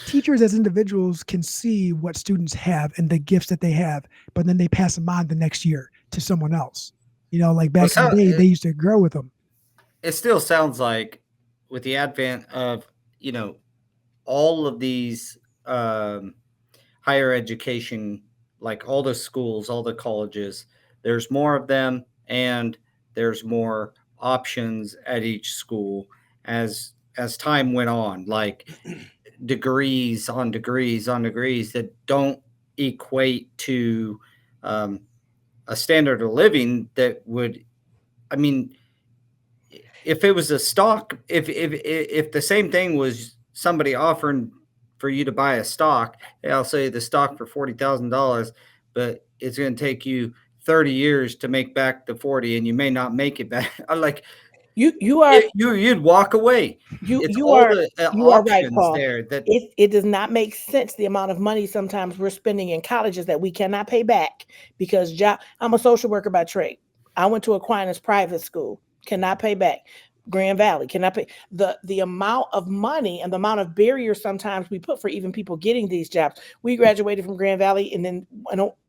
teachers as individuals can see what students have and the gifts that they have, but then they pass them on the next year to someone else. Like back in the day, they used to grow with them.
It still sounds like with the advent of, all of these higher education, like all the schools, all the colleges, there's more of them and there's more options at each school as time went on, like degrees on degrees on degrees that don't equate to a standard of living that would, I mean, if it was a stock, if the same thing was somebody offering for you to buy a stock, hey, I'll sell you the stock for $40,000, but it's going to take you 30 years to make back the 40, and you may not make it back. Like you'd walk away.
You are right, Paul.
There that
it does not make sense the amount of money sometimes we're spending in colleges that we cannot pay back because I'm a social worker by trade. I went to Aquinas private school, cannot pay back. Grand Valley cannot pay the amount of money and the amount of barriers sometimes we put for even people getting these jobs. We graduated from Grand Valley, and then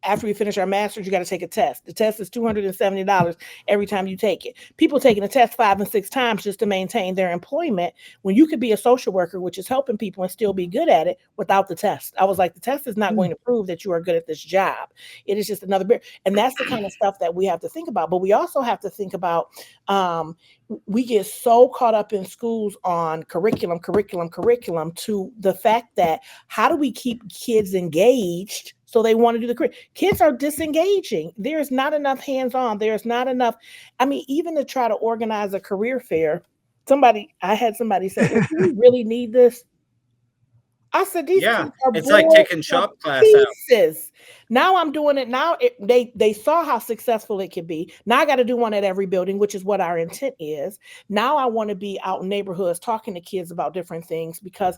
after we finish our master's, you got to take a test. The test is $270 every time you take it. People taking the test 5 and 6 times just to maintain their employment when you could be a social worker, which is helping people and still be good at it without the test. I was like, the test is not going to prove that you are good at this job. It is just another barrier. And that's the kind of stuff that we have to think about. But we also have to think about we get so caught up in schools on curriculum to the fact that how do we keep kids engaged so they want to do the career? Kids are disengaging. There's not enough hands-on. There's not enough. I mean, even to try to organize a career fair, I had somebody say, do we really need this? I said, these kids are
it's like taking shop class out.
Now I'm doing it. Now they saw how successful it could be. Now I got to do one at every building, which is what our intent is. Now I want to be out in neighborhoods talking to kids about different things because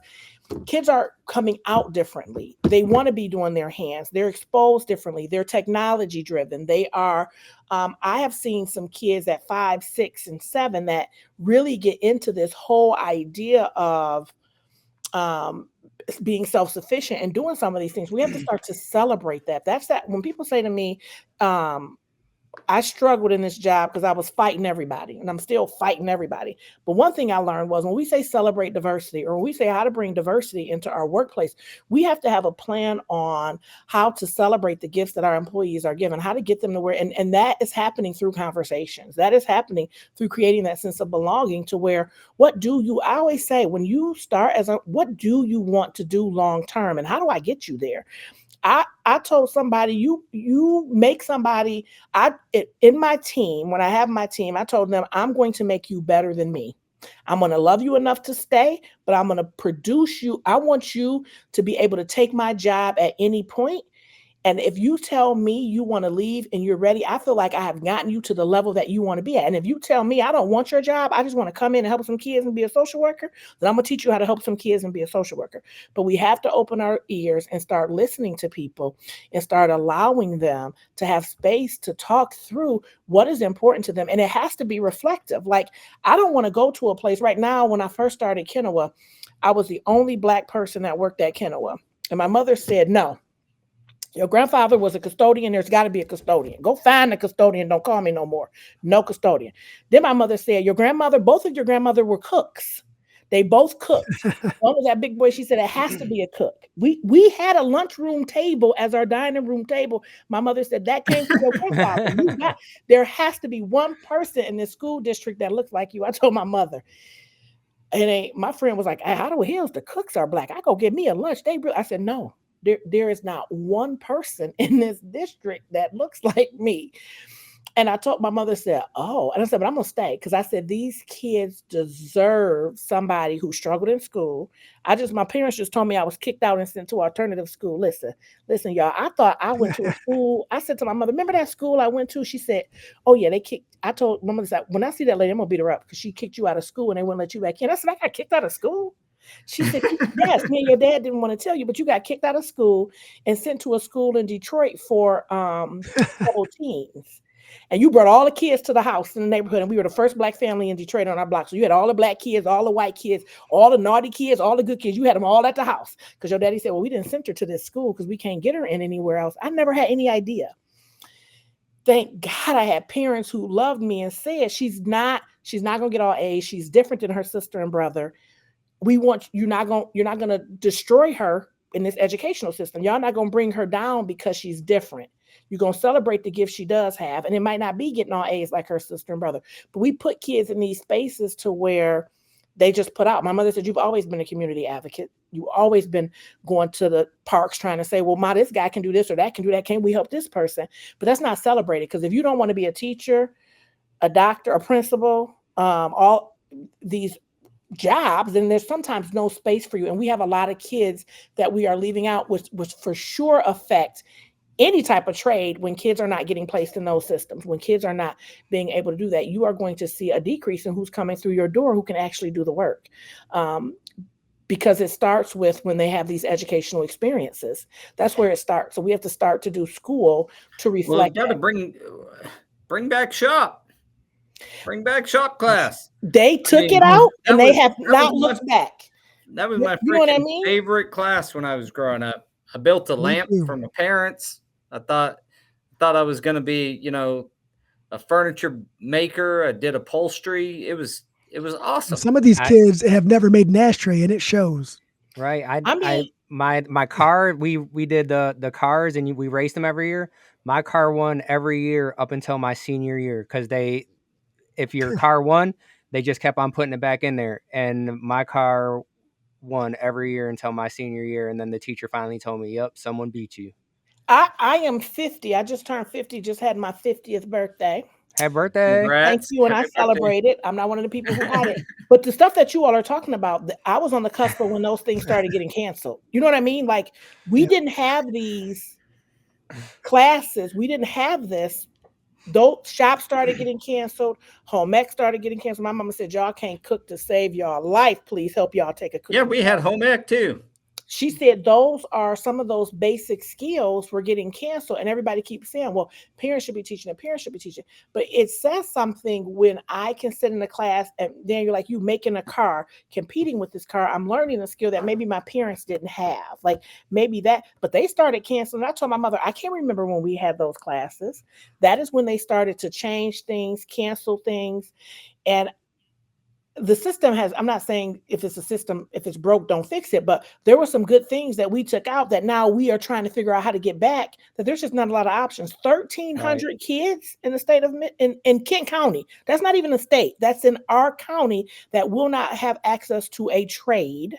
kids are coming out differently. They want to be doing their hands. They're exposed differently. They're technology driven. They are. I have seen some kids at 5, 6, and 7 that really get into this whole idea of being self-sufficient and doing some of these things. We have to start to celebrate that. That's that. When people say to me, I struggled in this job because I was fighting everybody, and I'm still fighting everybody. But one thing I learned was when we say celebrate diversity, or when we say how to bring diversity into our workplace, we have to have a plan on how to celebrate the gifts that our employees are given, how to get them to where, and that is happening through conversations. That is happening through creating that sense of belonging to where, I always say, when you start what do you want to do long term, and how do I get you there? I told somebody, you make somebody, in my team, when I have my team, I told them, I'm going to make you better than me. I'm going to love you enough to stay, but I'm going to produce you. I want you to be able to take my job at any point. And if you tell me you want to leave and you're ready, I feel like I have gotten you to the level that you want to be at. And if you tell me I don't want your job, I just want to come in and help some kids and be a social worker, then I'm going to teach you how to help some kids and be a social worker. But we have to open our ears and start listening to people and start allowing them to have space to talk through what is important to them. And it has to be reflective. Like, I don't want to go to a place right now. When I first started Kenowa, I was the only Black person that worked at Kenowa. And my mother said, no. Your grandfather was a custodian. There's got to be a custodian. Go find a custodian. Don't call me no more. No custodian. Then my mother said, both of your grandmother were cooks. They both cooked. One was that big boy. She said it has to be a cook. We had a lunchroom table as our dining room table. My mother said that came from your grandfather. There has to be one person in this school district that looks like you. I told my mother. And my friend was like, "How do hills? The cooks are black. I go get me a lunch." I said, "No, there is not one person in this district that looks like me." And I told my mother, said, "Oh," and I said, "But I'm gonna stay," because I said these kids deserve somebody who struggled in school. My parents just told me I was kicked out and sent to alternative school. Listen, y'all. I thought I went to a school. I said to my mother, "Remember that school I went to?" She said, "Oh yeah, they kicked." I told my mother, "When I see that lady, I'm gonna beat her up because she kicked you out of school and they wouldn't let you back in." I said, "I got kicked out of school." She said, "Yes, me and your dad didn't want to tell you, but you got kicked out of school and sent to a school in Detroit for troubled teens. And you brought all the kids to the house in the neighborhood, and we were the first black family in Detroit on our block. So you had all the black kids, all the white kids, all the naughty kids, all the good kids. You had them all at the house because your daddy said, well, we didn't send her to this school because we can't get her in anywhere else. I never had any idea. Thank God I had parents who loved me and said, she's not going to get all A's. She's different than her sister and brother. You're not going to destroy her in this educational system. Y'all not going to bring her down because she's different. You're going to celebrate the gifts she does have. And it might not be getting all A's like her sister and brother, but we put kids in these spaces to where they just put out. My mother said, you've always been a community advocate. You've always been going to the parks trying to say, well, this guy can do this or that can do that. Can we help this person? But that's not celebrated, because if you don't want to be a teacher, a doctor, a principal, all these jobs, and there's sometimes no space for you. And we have a lot of kids that we are leaving out, which for sure affect any type of trade. When kids are not getting placed in those systems, when kids are not being able to do that, you are going to see a decrease in who's coming through your door who can actually do the work. Because it starts with when they have these educational experiences. That's where it starts. So we have to start to do school to reflect.
Well, you got to bring back shop. Bring back shop class.
They took it out and they have not looked back.
That was my freaking favorite class when I was growing up. I built a lamp for my parents. I thought I was going to be, a furniture maker. I did upholstery. It was awesome.
Some of these kids have never made an ashtray, and it shows.
Right. My car, we did the cars, and we raced them every year. My car won every year up until my senior year, because if your car won, they just kept on putting it back in there. And my car won every year until my senior year. And then the teacher finally told me, yep, someone beat you.
I am 50. I just turned 50, just had my 50th birthday.
Happy birthday.
Congrats.
Thank you. And I celebrated. I'm not one of the people who had it. But the stuff that you all are talking about, I was on the cusp of when those things started getting canceled. You know what I mean? Like, we didn't have these classes. We didn't have this. Those shops started getting canceled. Home ec started getting canceled. My mama said, y'all can't cook to save y'all life. Please help y'all take a cook.
Yeah, we had home ec too.
She said those are some of those basic skills were getting canceled, and everybody keeps saying, well, parents should be teaching it. Parents should be teaching. But it says something when I can sit in a class and then you're like, you making a car, competing with this car. I'm learning a skill that maybe my parents didn't have. Like maybe that, but they started canceling. I told my mother, I can't remember when we had those classes. That is when they started to change things, cancel things. And the system I'm not saying if it's a system, if it's broke, don't fix it. But there were some good things that we took out that now we are trying to figure out how to get back, that there's just not a lot of options. 1,300 kids in the state of, in Kent County. That's not even a state. That's in our county that will not have access to a trade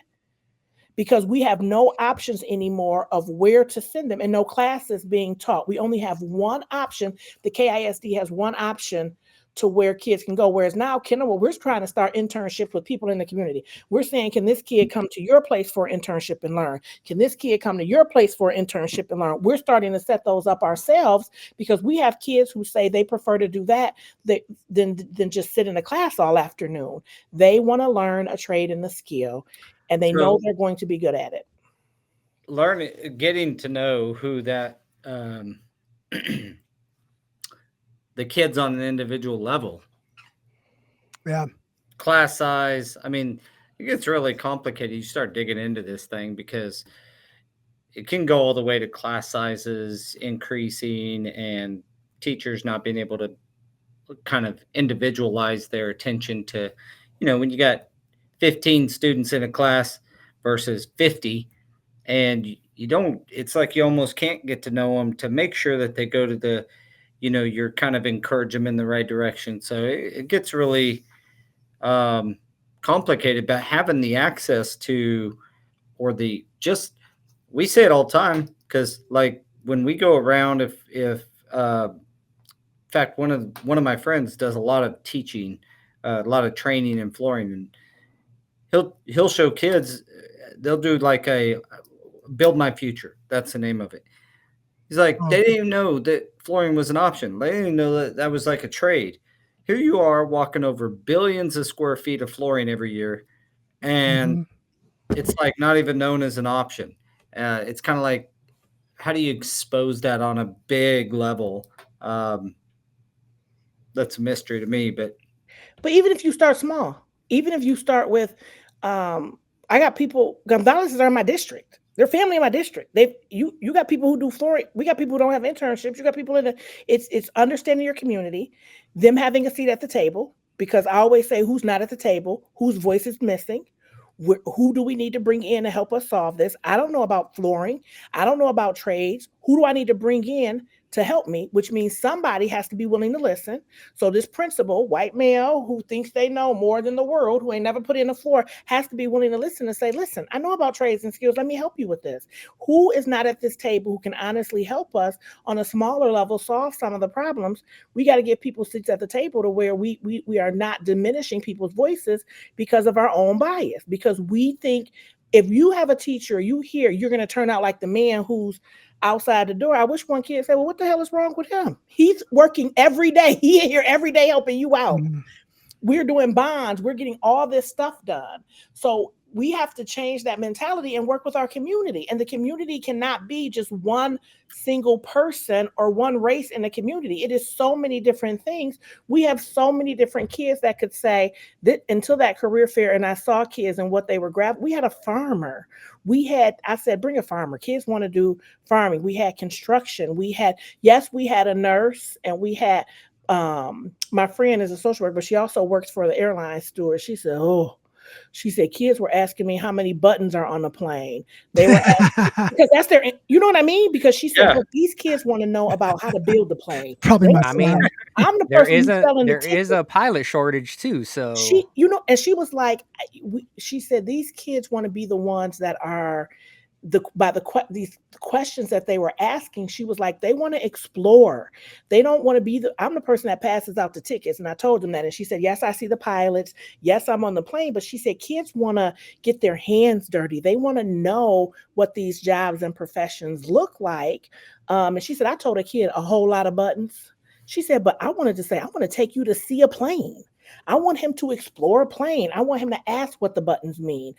because we have no options anymore of where to send them and no classes being taught. We only have one option. The KISD has one option to where kids can go. Whereas now, Kennewick, we're trying to start internships with people in the community. We're saying, can this kid come to your place for an internship and learn? Can this kid come to your place for an internship and learn? We're starting to set those up ourselves because we have kids who say they prefer to do that than just sit in a class all afternoon. They want to learn a trade and a skill, and they know they're going to be good at it.
Getting to know who that the kids on an individual level.
Yeah.
Class size. I mean, it gets really complicated. You start digging into this thing because it can go all the way to class sizes increasing and teachers not being able to kind of individualize their attention to, when you got 15 students in a class versus 50, and you don't, it's like you almost can't get to know them to make sure that they go to the, you're kind of encourage them in the right direction. So it gets really um, complicated, but having the access to, or the just, we say it all the time, because like when we go around, if in fact, one of my friends does a lot of teaching, a lot of training and flooring, and he'll show kids. They'll do like a build my future. That's the name of it. He's like,
Oh,
they didn't even know that flooring was an option. They didn't even know that that was like a trade. Here you are walking over billions of square feet of flooring every year, and
mhm.
it's like not even known as an option. It's kind of like, how do you expose that on a big level? Um, that's a mystery to me, but
But even if you start small, even if you start with, I got people, Gonzalez's are in my district. They're family in my district. You got people who do flooring. We got people who don't have internships. You got people in the, it's understanding your community, them having a seat at the table, because I always say who's not at the table, whose voice is missing. Who do we need to bring in to help us solve this? I don't know about flooring. I don't know about trades. Who do I need to bring in to help me? Which means somebody has to be willing to listen. So this principal, white male who thinks they know more than the world, who ain't never put in a floor, has to be willing to listen and say, listen, I know about trades and skills. Let me help you with this. Who is not at this table who can honestly help us on a smaller level solve some of the problems? We got to give people seats at the table to where we are not diminishing people's voices because of our own bias. Because we think if you have a teacher, you hear you're going to turn out like the man who's outside the door. I wish one kid said, well, what the hell is wrong with him? He's working every day. He in here every day helping you out.
Mhm.
We're doing bonds. We're getting all this stuff done. So we have to change that mentality and work with our community. And the community cannot be just one single person or one race in the community. It is so many different things. We have so many different kids that could say that until that career fair, and I saw kids and what they were grabbing. We had a farmer. I said, bring a farmer. Kids want to do farming. We had construction. We had a nurse, and we had my friend is a social worker, but she also works for the airline steward. She said kids were asking me how many buttons are on the plane. They were asking because that's their, you know what I mean? Because she said,
yeah,
look, these kids want to know about how to build the plane.
Probably
They
my
I
want to know.
mean,
son.
I'm the
there
person
is
who's selling the
there is
ticket.
a pilot shortage too. So
She, and she was like, she said these kids want to be the ones that are these questions that they were asking. She was like, they want to explore. They don't want to be I'm the person that passes out the tickets. And I told them that. And she said, yes, I see the pilots. Yes, I'm on the plane. But she said, kids want to get their hands dirty. They want to know what these jobs and professions look like. And she said, I told a kid a whole lot of buttons. She said, but I wanted to say, I want to take you to see a plane. I want him to explore a plane. I want him to ask what the buttons mean.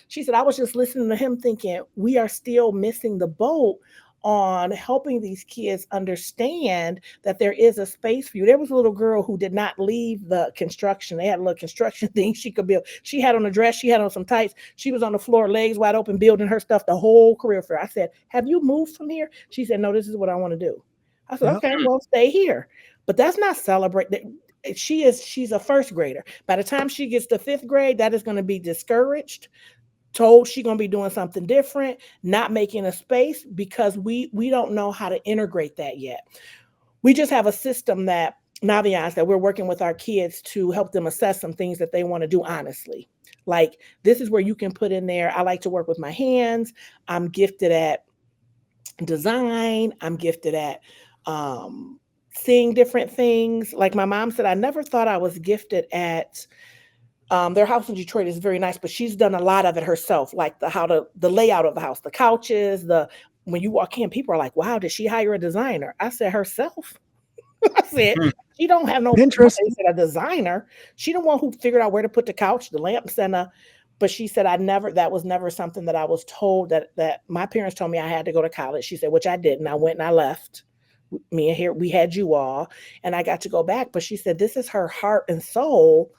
She said, I was just listening to him thinking we are still missing the boat on helping these kids understand that there is a space for you. There was a little girl who did not leave the construction. They had a little construction thing she could build. She had on a dress, she had on some tights. She was on the floor, legs wide open, building her stuff the whole career fair. I said, have you moved from here? She said, no, this is what I want to do. I said,
Yep.
okay, well, stay here. But that's not celebrate. She's a first grader. By the time she gets to fifth grade, that is going to be discouraged, told she's going to be doing something different, not making a space, because we don't know how to integrate that yet. We just have a system that Naviance that we're working with our kids to help them assess some things that they want to do honestly. Like, this is where you can put in there, I like to work with my hands. I'm gifted at design. I'm gifted at seeing different things. Like my mom said, I never thought I was gifted at their house in Detroit is very nice, but she's done a lot of it herself, like the layout of the house, the couches, when you walk in, people are like, wow, did she hire a designer? I said, herself. I said, she don't have no
Pinterest.
a designer. She the one who figured out where to put the couch, the lamps, but she said, that was never something that I was told that my parents told me I had to go to college. She said, which I didn't. I went and I left. Me and here, we had you all, and I got to go back. But she said, this is her heart and soul.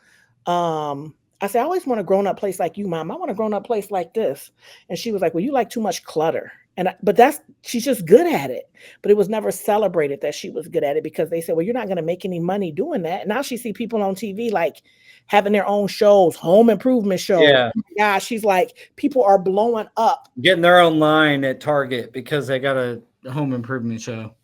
I said, I always want a grown-up place like you, Mom. I want a grown-up place like this. And she was like, well, you like too much clutter. But she's just good at it. But it was never celebrated that she was good at it, because they said, well, you're not going to make any money doing that. And now she see people on TV like having their own shows, home improvement shows.
Yeah.
Oh my gosh, she's like, people are blowing up.
Getting their own line at Target because they got a home improvement show.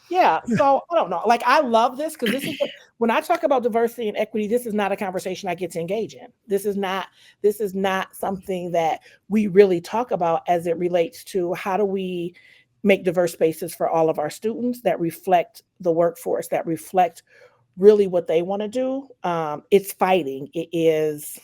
Yeah. So I don't know. Like, I love this, because this is when I talk about diversity and equity, this is not a conversation I get to engage in. This is not something that we really talk about as it relates to how do we make diverse spaces for all of our students that reflect the workforce, that reflect really what they want to do. It's fighting. It is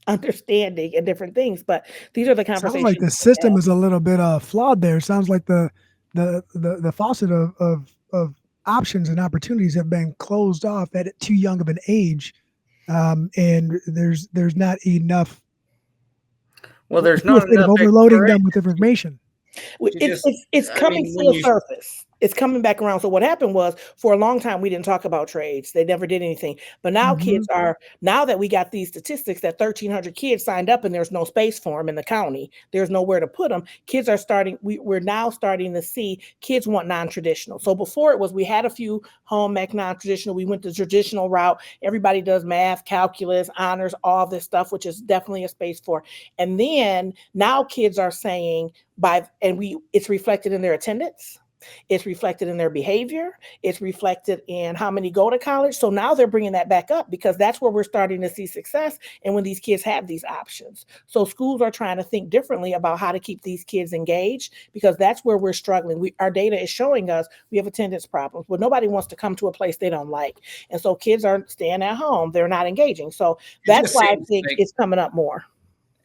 understanding and different things. But these are the conversations.
Sounds like the system is a little bit flawed there. It sounds like the faucet of options and opportunities have been closed off at too young of an age, and there's not enough.
Well, there's not enough
overloading them with information.
It's coming to the surface. It's coming back around. So what happened was, for a long time, we didn't talk about trades. They never did anything. But now kids are, now that we got these statistics that 1,300 kids signed up and there's no space for them in the county, there's nowhere to put them. Kids are starting, we're now starting to see kids want non-traditional. So before it was, we had a few home ec non-traditional. We went the traditional route. Everybody does math, calculus, honors, all this stuff, which is definitely a space for. And then now kids are saying it's reflected in their attendance. It's reflected in their behavior. It's reflected in how many go to college. So now they're bringing that back up, because that's where we're starting to see success. And when these kids have these options, so schools are trying to think differently about how to keep these kids engaged, because that's where we're struggling. Our data is showing us we have attendance problems, but nobody wants to come to a place they don't like. And so kids are staying at home. They're not engaging. So that's why I think it's coming up more.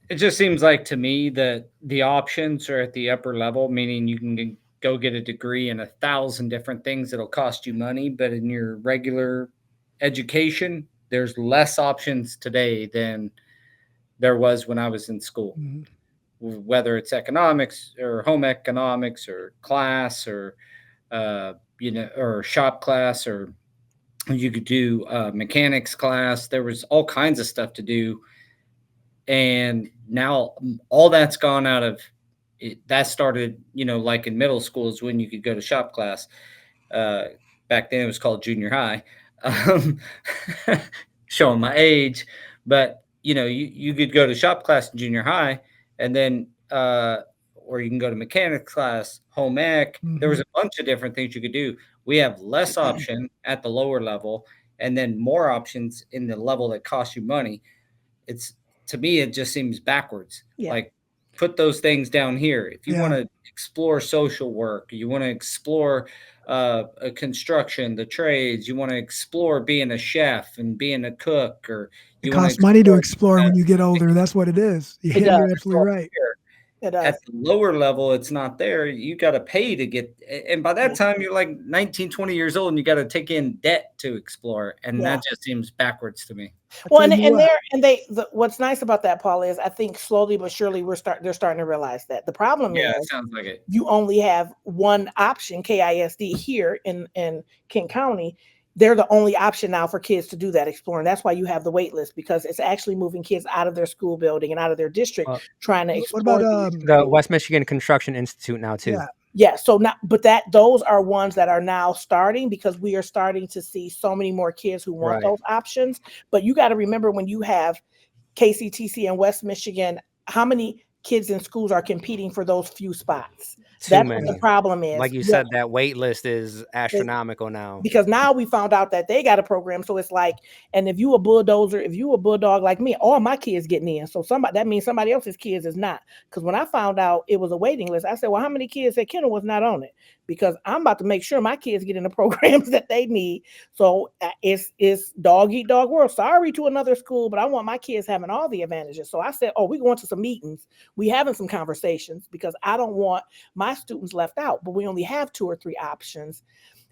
It just seems like to me that the options are at the upper level, meaning you can go get a degree in 1,000 different things that'll cost you money. But in your regular education, there's less options today than there was when I was in school, whether it's economics or home economics or class or, or shop class, or you could do mechanics class. There was all kinds of stuff to do. And now all that's gone out of it. That started, like in middle school is when you could go to shop class. Back then it was called junior high, showing my age. But, you could go to shop class in junior high, and then, or you can go to mechanics class, home ec. There was a bunch of different things you could do. We have less option at the lower level, and then more options in the level that costs you money. To me, it just seems backwards. Yeah. Like, put those things down here. If you want to explore social work, you want to explore construction, the trades, you want to explore being a chef and being a cook, or
it costs money to explore when you get older. That's what it is. You're absolutely right.
It does.
At the lower level, it's not there. You got to pay to get, and by that time you're like 19, 20 years old, and you got to take in debt to explore. And that just seems backwards to me.
Well, what's nice about that, Paul, is I think slowly but surely they're starting to realize that the problem is,
it sounds like it.
You only have one option, KISD, here in Kent County. They're the only option now for kids to do that exploring. That's why you have the wait list, because it's actually moving kids out of their school building and out of their district, trying to explore.
What about
the West Michigan Construction Institute now too?
Yeah. So those are ones that are now starting, because we are starting to see so many more kids who want those options. But you got to remember, when you have KCTC and West Michigan, how many kids in schools are competing for those few spots? That's what the problem is.
Like you said, that wait list is astronomical now.
Because now we found out that they got a program. So it's like, and if you a bulldozer, if you a bulldog like me, all my kids getting in. So that means somebody else's kids is not. Because when I found out it was a waiting list, I said, well, how many kids at Kendall was not on it? Because I'm about to make sure my kids get in the programs that they need. So it's dog eat dog world. Sorry to another school, but I want my kids having all the advantages. So I said, we're going to some meetings. We having some conversations, because I don't want my students left out, but we only have 2 or 3 options.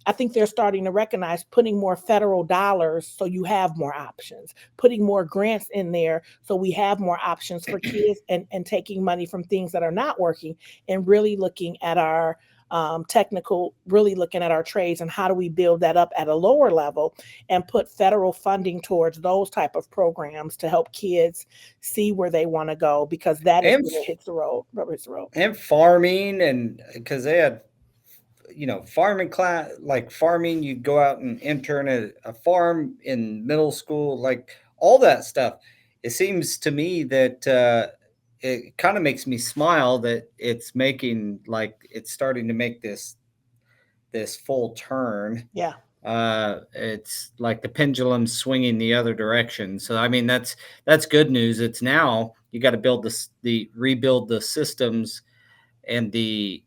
I think they're starting to recognize putting more federal dollars so you have more options, putting more grants in there so we have more options for kids, and taking money from things that are not working and really looking at our technical, really looking at our trades and how do we build that up at a lower level and put federal funding towards those type of programs to help kids see where they want to go, because that is
And
when it hits the road, rubber hits the road.
and farming, and because they had, farming class, like farming, you'd go out and intern at a farm in middle school, like all that stuff. It seems to me that it kind of makes me smile that it's starting to make this full turn.
Yeah.
It's like the pendulum swinging the other direction. So I mean, that's good news. It's now you got to rebuild the systems and the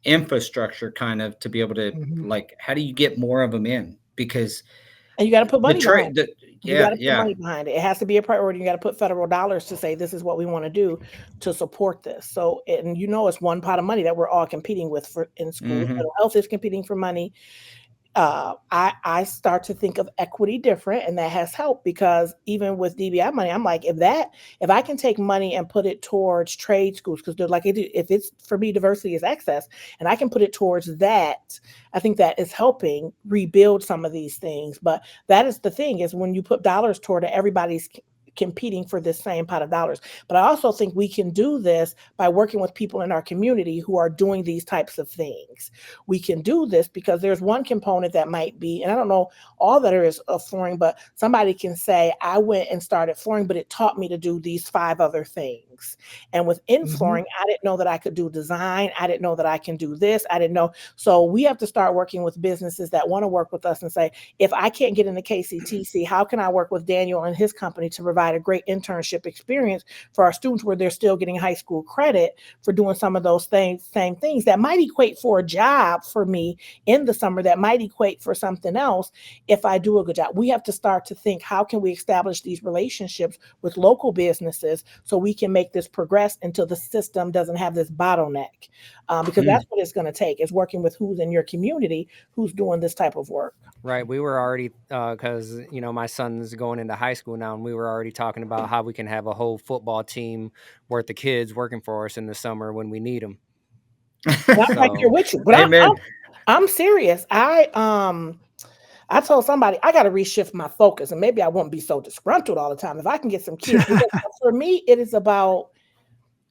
infrastructure kind of to be able to like, how do you get more of them in? Because
And you got to put money behind it. You got to put
yeah.
money behind it. It has to be a priority. You got to put federal dollars to say this is what we want to do to support this. So, and it's one pot of money that we're all competing with in school.
Mhm.
Mental health is competing for money. I start to think of equity different, and that has helped, because even with DBI money, I'm like, if I can take money and put it towards trade schools, because they're like, if it's for me, diversity is access, and I can put it towards that, I think that is helping rebuild some of these things. But that is the thing, is when you put dollars toward it, everybody's competing for this same pot of dollars. But I also think we can do this by working with people in our community who are doing these types of things. We can do this because there's one component that might be, and I don't know all that there is of flooring, but somebody can say, I went and started flooring, but it taught me to do these 5 other things. And within flooring, I didn't know that I could do design. I didn't know that I can do this. I didn't know. So we have to start working with businesses that want to work with us and say, if I can't get into KCTC, how can I work with Daniel and his company to provide a great internship experience for our students where they're still getting high school credit for doing some of those same things that might equate for a job for me in the summer, that might equate for something else if I do a good job. We have to start to think, how can we establish these relationships with local businesses so we can make this progress until the system doesn't have this bottleneck, because that's what it's going to take, is working with who's in your community, who's doing this type of work.
Right. We were already, because, my son's going into high school now, and we were already talking about how we can have a whole football team worth of kids working for us in the summer when we need them.
I'm right there with you, but I'm serious. I told somebody I got to reshift my focus, and maybe I won't be so disgruntled all the time if I can get some kids. For me, it is about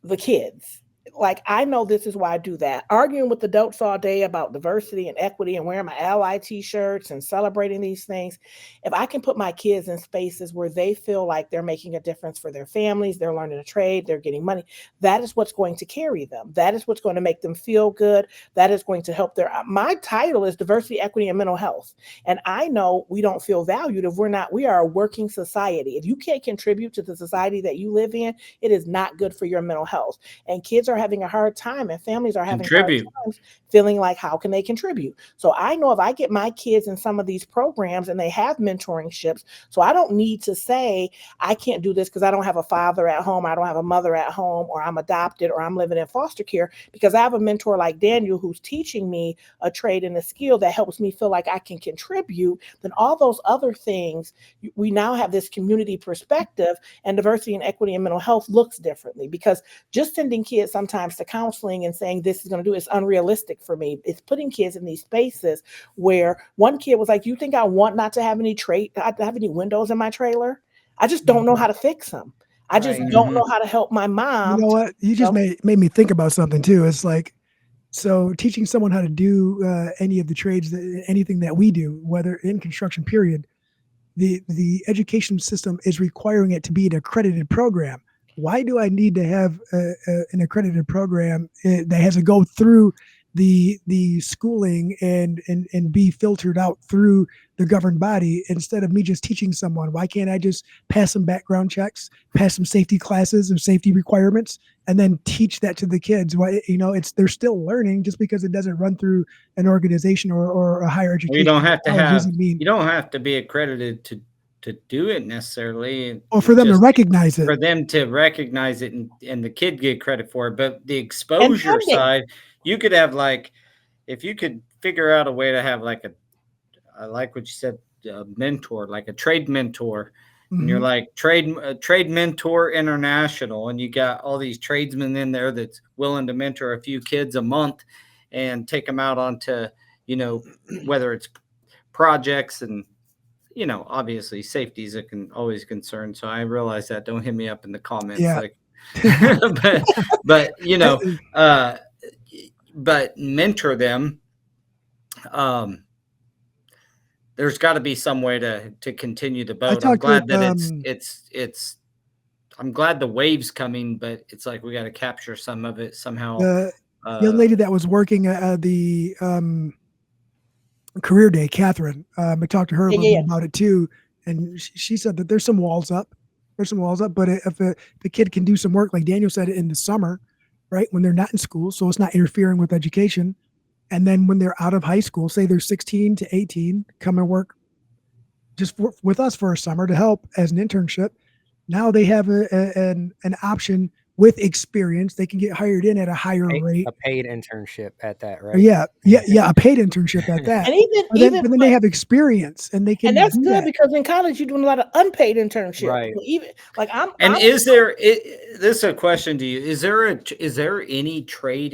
the kids. Like, I know this is why I do that. Arguing with adults all day about diversity and equity and wearing my ally t-shirts and celebrating these things. If I can put my kids in spaces where they feel like they're making a difference for their families, they're learning a trade, they're getting money, that is what's going to carry them. That is what's going to make them feel good. That is going to help my title is diversity, equity, and mental health. And I know we don't feel valued if we are a working society. If you can't contribute to the society that you live in, it is not good for your mental health. And kids are having a hard time, and families are having hard times feeling like, how can they contribute? So I know if I get my kids in some of these programs and they have mentoringships, so I don't need to say I can't do this because I don't have a father at home, I don't have a mother at home, or I'm adopted, or I'm living in foster care, because I have a mentor like Daniel who's teaching me a trade and a skill that helps me feel like I can contribute. Then all those other things, we now have this community perspective, and diversity and equity and mental health looks differently, because just sending kids sometimes to counseling and saying this is going to do it's unrealistic for me. It's putting kids in these spaces where one kid was like, you think I want not to have any windows in my trailer? I just don't know how to fix them. I just don't know how to help my mom.
You know what? You just made me think about something too. It's like, so teaching someone how to do any of the trades, anything that we do, whether in construction period, the education system is requiring it to be an accredited program. Why do I need to have an accredited program that has to go through the schooling and be filtered out through the governed body instead of me just teaching someone? Why can't I just pass some background checks, pass some safety classes and safety requirements, and then teach that to the kids? Why, they're still learning. Just because it doesn't run through an organization or a higher education.
Well, you don't have to be accredited to do it necessarily,
or for them to recognize it.
For them to recognize it and the kid get credit for it. But the exposure side, you could have, like, if you could figure out a way to have I like what you said, a mentor, like a trade mentor, and you're like trade mentor international, and you got all these tradesmen in there that's willing to mentor a few kids a month, and take them out onto, whether it's projects and, obviously safety is always concern. So I realize that. Don't hit me up in the comments.
Yeah.
Like, but, but mentor them. There's got to be some way to continue the boat. I'm glad that I'm glad the wave's coming, but it's like we got to capture some of it somehow.
The young lady that was working at the career day, Catherine, I talked to her a little bit about it too, and she said that there's some walls up. But if the kid can do some work, like Daniel said, in the summer, right, when they're not in school, so it's not interfering with education, and then when they're out of high school, say they're 16 to 18, come and work just with us for a summer to help as an internship. Now they have an option with experience. They can get hired in at a higher rate.
A paid internship at that, right?
Yeah, a paid internship at that.
And
but then they have experience, and they can.
And that's good because in college you're doing a lot of unpaid internships.
Right.
So even like
is there? This is a question to you. Is there any trade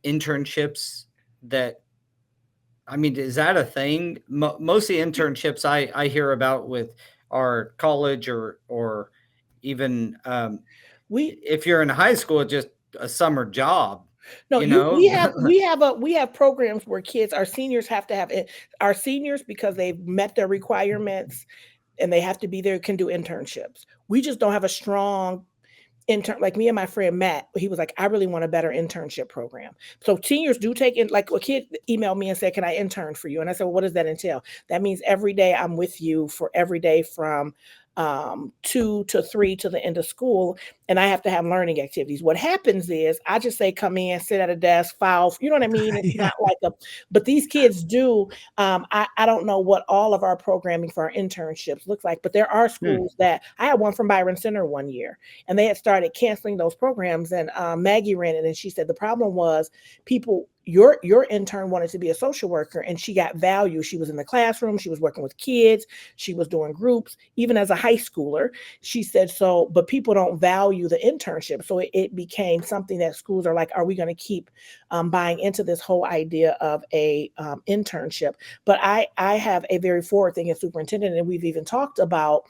internships that? I mean, is that a thing? Most of the internships I hear about with our college or even if you're in high school, just a summer job.
No, we have programs where our seniors have to have our seniors, because they've met their requirements and they have to be there, can do internships. We just don't have a strong intern. Like me and my friend Matt, he was like, I really want a better internship program. So seniors do take in, like a kid emailed me and said, can I intern for you? And I said, well, what does that entail? That means every day I'm with you for every day from 2 to 3 to the end of school, and I have to have learning activities. What happens is I just say, come in, sit at a desk, file, you know what I mean? It's not like but these kids do. I don't know what all of our programming for our internships looks like, but there are schools that I had one from Byron Center one year, and they had started canceling those programs, and Maggie ran it, and she said the problem was people. Your intern wanted to be a social worker, and she got value. She was in the classroom. She was working with kids. She was doing groups, even as a high schooler. She said so, but people don't value the internship. So it became something that schools are like, are we going to keep buying into this whole idea of a internship? But I have a very forward-thinking superintendent, and we've even talked about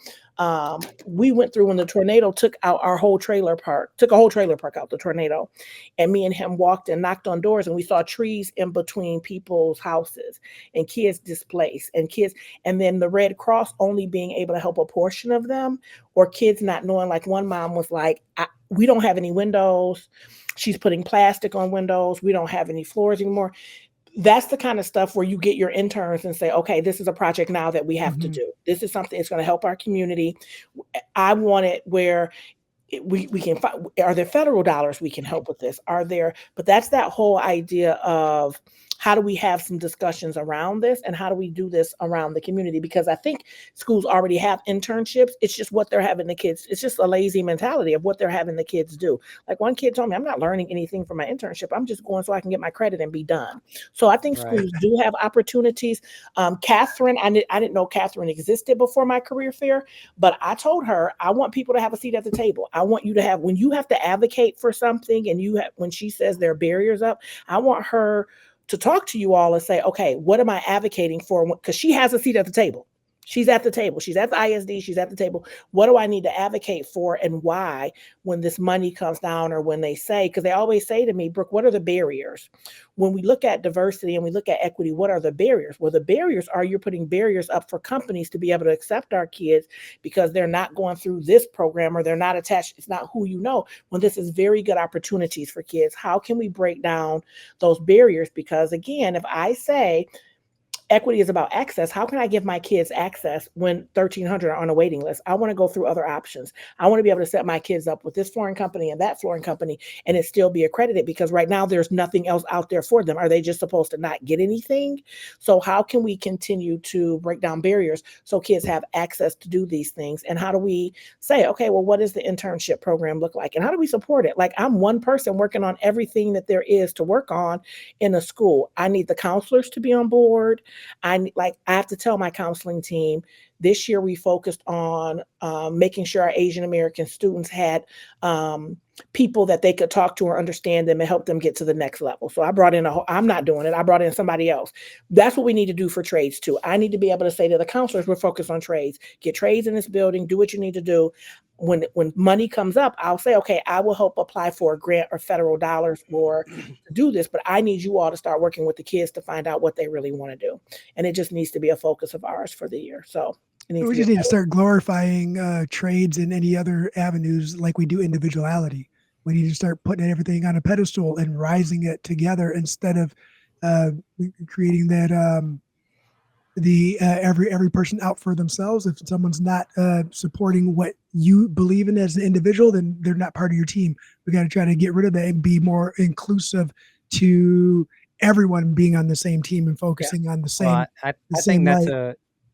we went through when the tornado took out a whole trailer park out, the tornado, and me and him walked and knocked on doors, and we saw trees in between people's houses and kids displaced and then the Red Cross only being able to help a portion of them, or kids not knowing. Like one mom was like, we don't have any windows. She's putting plastic on windows. We don't have any floors anymore. That's the kind of stuff where you get your interns and say, okay, this is a project now that we have to do. This is something that's going to help our community. I want it where we can find, are there federal dollars we can help with this? But that's that whole idea of how do we have some discussions around this, and how do we do this around the community? Because I think schools already have internships. It's just what they're having the kids. It's just a lazy mentality of what they're having the kids do. Like one kid told me, I'm not learning anything from my internship. I'm just going so I can get my credit and be done. So I think schools do have opportunities. Catherine, I didn't know Catherine existed before my career fair, but I told her, I want people to have a seat at the table. I want you to have, when you have to advocate for something and when she says there are barriers up, I want her to talk to you all and say, okay, what am I advocating for? Because she has a seat at the table. She's at the table. She's at the ISD. She's at the table. What do I need to advocate for, and why, when this money comes down, or when they say, because they always say to me, Brooke, what are the barriers? When we look at diversity and we look at equity, what are the barriers? Well, the barriers are you're putting barriers up for companies to be able to accept our kids because they're not going through this program, or they're not attached. It's not who you know, when this is very good opportunities for kids. How can we break down those barriers? Because again, if I say, equity is about access. How can I give my kids access when 1,300 are on a waiting list? I want to go through other options. I want to be able to set my kids up with this flooring company and that flooring company, and it still be accredited, because right now there's nothing else out there for them. Are they just supposed to not get anything? So how can we continue to break down barriers so kids have access to do these things? And how do we say, okay, well, what does the internship program look like? And how do we support it? Like, I'm one person working on everything that there is to work on in a school. I need the counselors to be on board. I have to tell my counseling team, this year we focused on making sure our Asian American students had people that they could talk to or understand them and help them get to the next level. So I brought in I'm not doing it. I brought in somebody else. That's what we need to do for trades too. I need to be able to say to the counselors, we're focused on trades. Get trades in this building. Do what you need to do. When money comes up, I'll say, okay, I will help apply for a grant or federal dollars or to do this, but I need you all to start working with the kids to find out what they really want to do. And it just needs to be a focus of ours for the year. So
we just need to start glorifying trades and any other avenues like we do individuality. We need to start putting everything on a pedestal and rising it together instead of creating that every person out for themselves. If someone's not supporting what you believe in as an individual, then they're not part of your team. We got to try to get rid of that and be more inclusive to everyone being on the same team and focusing on the same.
Well, I think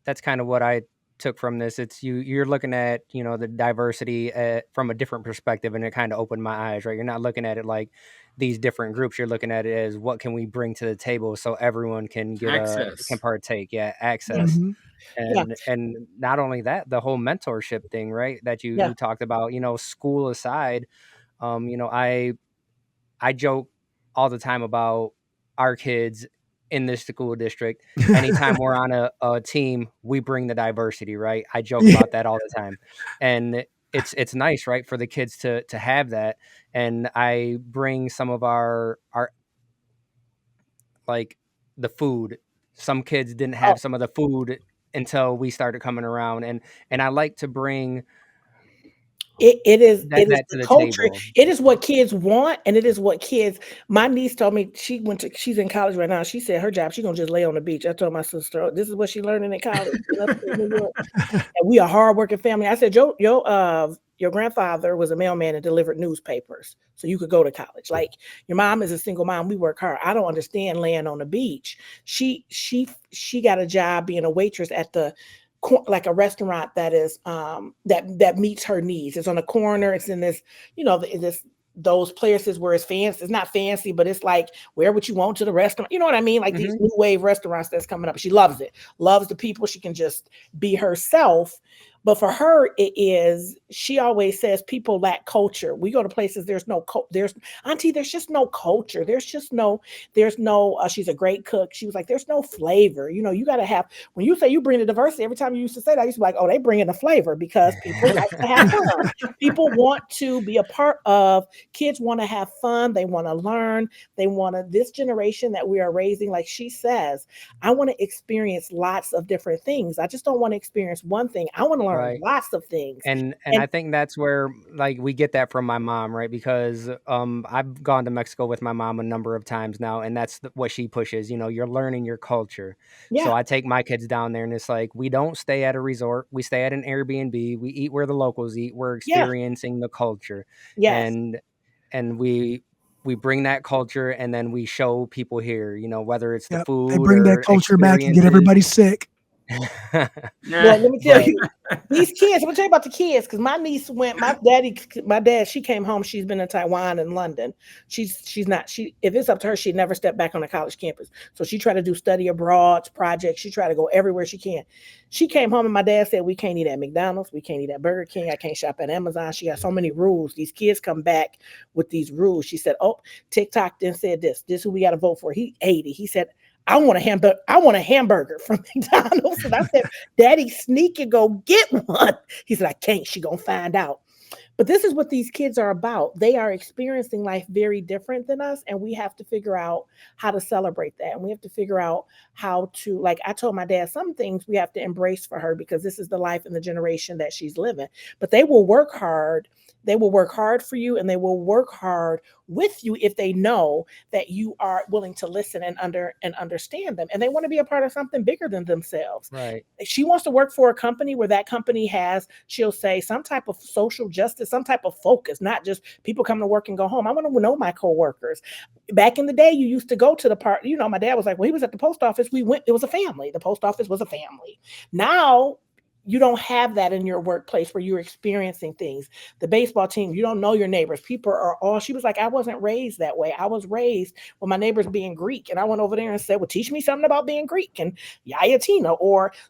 that's kind of what I took from this. It's you're looking at, you know, the diversity from a different perspective, and it kind of opened my eyes, right? You're not looking at it like these different groups. You're looking at it as what can we bring to the table so everyone can can partake. Yeah, access.
Mm-hmm.
And not only that, the whole mentorship thing, right? That you talked about, you know, school aside, you know, I joke all the time about our kids in this school district. Anytime we're on a team, we bring the diversity, right? I joke about that all the time. And it's nice, right, for the kids to have that. And I bring some of our like the food. Some kids didn't have some of the food until we started coming around, and I like to bring
it is
that
the
to the
culture.
table.
It is what kids want, and it is what kids. My niece told me she's in college right now. She said her job, she's gonna just lay on the beach. I told my sister, this is what she learning in college. And we a hardworking family. I said, your grandfather was a mailman and delivered newspapers, so you could go to college. Like, your mom is a single mom. We work hard. I don't understand laying on the beach. She got a job being a waitress at like a restaurant that is that meets her needs. It's on the corner. It's in this, you know, those places where it's fancy. It's not fancy, but it's like, where would you want to the restaurant? You know what I mean? Like these new wave restaurants that's coming up. She loves it. Loves the people. She can just be herself. But for her, she always says people lack culture. We go to places, there's just no culture. She's a great cook. She was like, there's no flavor. You know, you got to have, when you say you bring the diversity, every time you used to say that, I used to be like, oh, they bring in the flavor, because people like to have fun. People want to be a part of, kids want to have fun. They want to learn. This generation that we are raising, like she says, I want to experience lots of different things. I just don't want to experience one thing. I want to learn lots of things.
And I think that's where, like, we get that from my mom, right? Because I've gone to Mexico with my mom a number of times now, and that's what she pushes. You know, you're learning your culture. Yeah. So I take my kids down there, and it's like, we don't stay at a resort. We stay at an Airbnb. We eat where the locals eat. We're experiencing the culture. Yes. And we bring that culture, and then we show people here, you know, whether it's the food,
they bring that culture back and get everybody sick.
Well, let me tell you, these kids, let me tell you about the kids, because my niece my dad, she came home. She's been in Taiwan and London. If it's up to her, she'd never step back on a college campus. So she tried to do study abroad projects. She tried to go everywhere she can. She came home and my dad said, we can't eat at McDonald's. We can't eat at Burger King. I can't shop at Amazon. She got so many rules. These kids come back with these rules. She said, oh, TikTok then said this is who we got to vote for. He ate it. He said, I want a hamburger from McDonald's. And I said, Daddy, sneak and go get one. He said, I can't. She gonna find out. But this is what these kids are about. They are experiencing life very different than us. And we have to figure out how to celebrate that. And we have to figure out how to, like I told my dad, some things we have to embrace for her, because this is the life and the generation that she's living. But they will work hard. They will work hard for you, and they will work hard with you if they know that you are willing to listen and understand them. And they want to be a part of something bigger than themselves.
Right.
She wants to work for a company where that company has, she'll say, some type of social justice, some type of focus, not just people come to work and go home. I want to know my coworkers. Back in the day, you used to go to the part, you know, my dad was like, when he was at the post office, it was a family. The post office was a family. Now, you don't have that in your workplace where you're experiencing things. The baseball team, you don't know your neighbors. People are all, she was like, I wasn't raised that way. I was raised with my neighbors being Greek. And I went over there and said, well, teach me something about being Greek and Yaya Tina.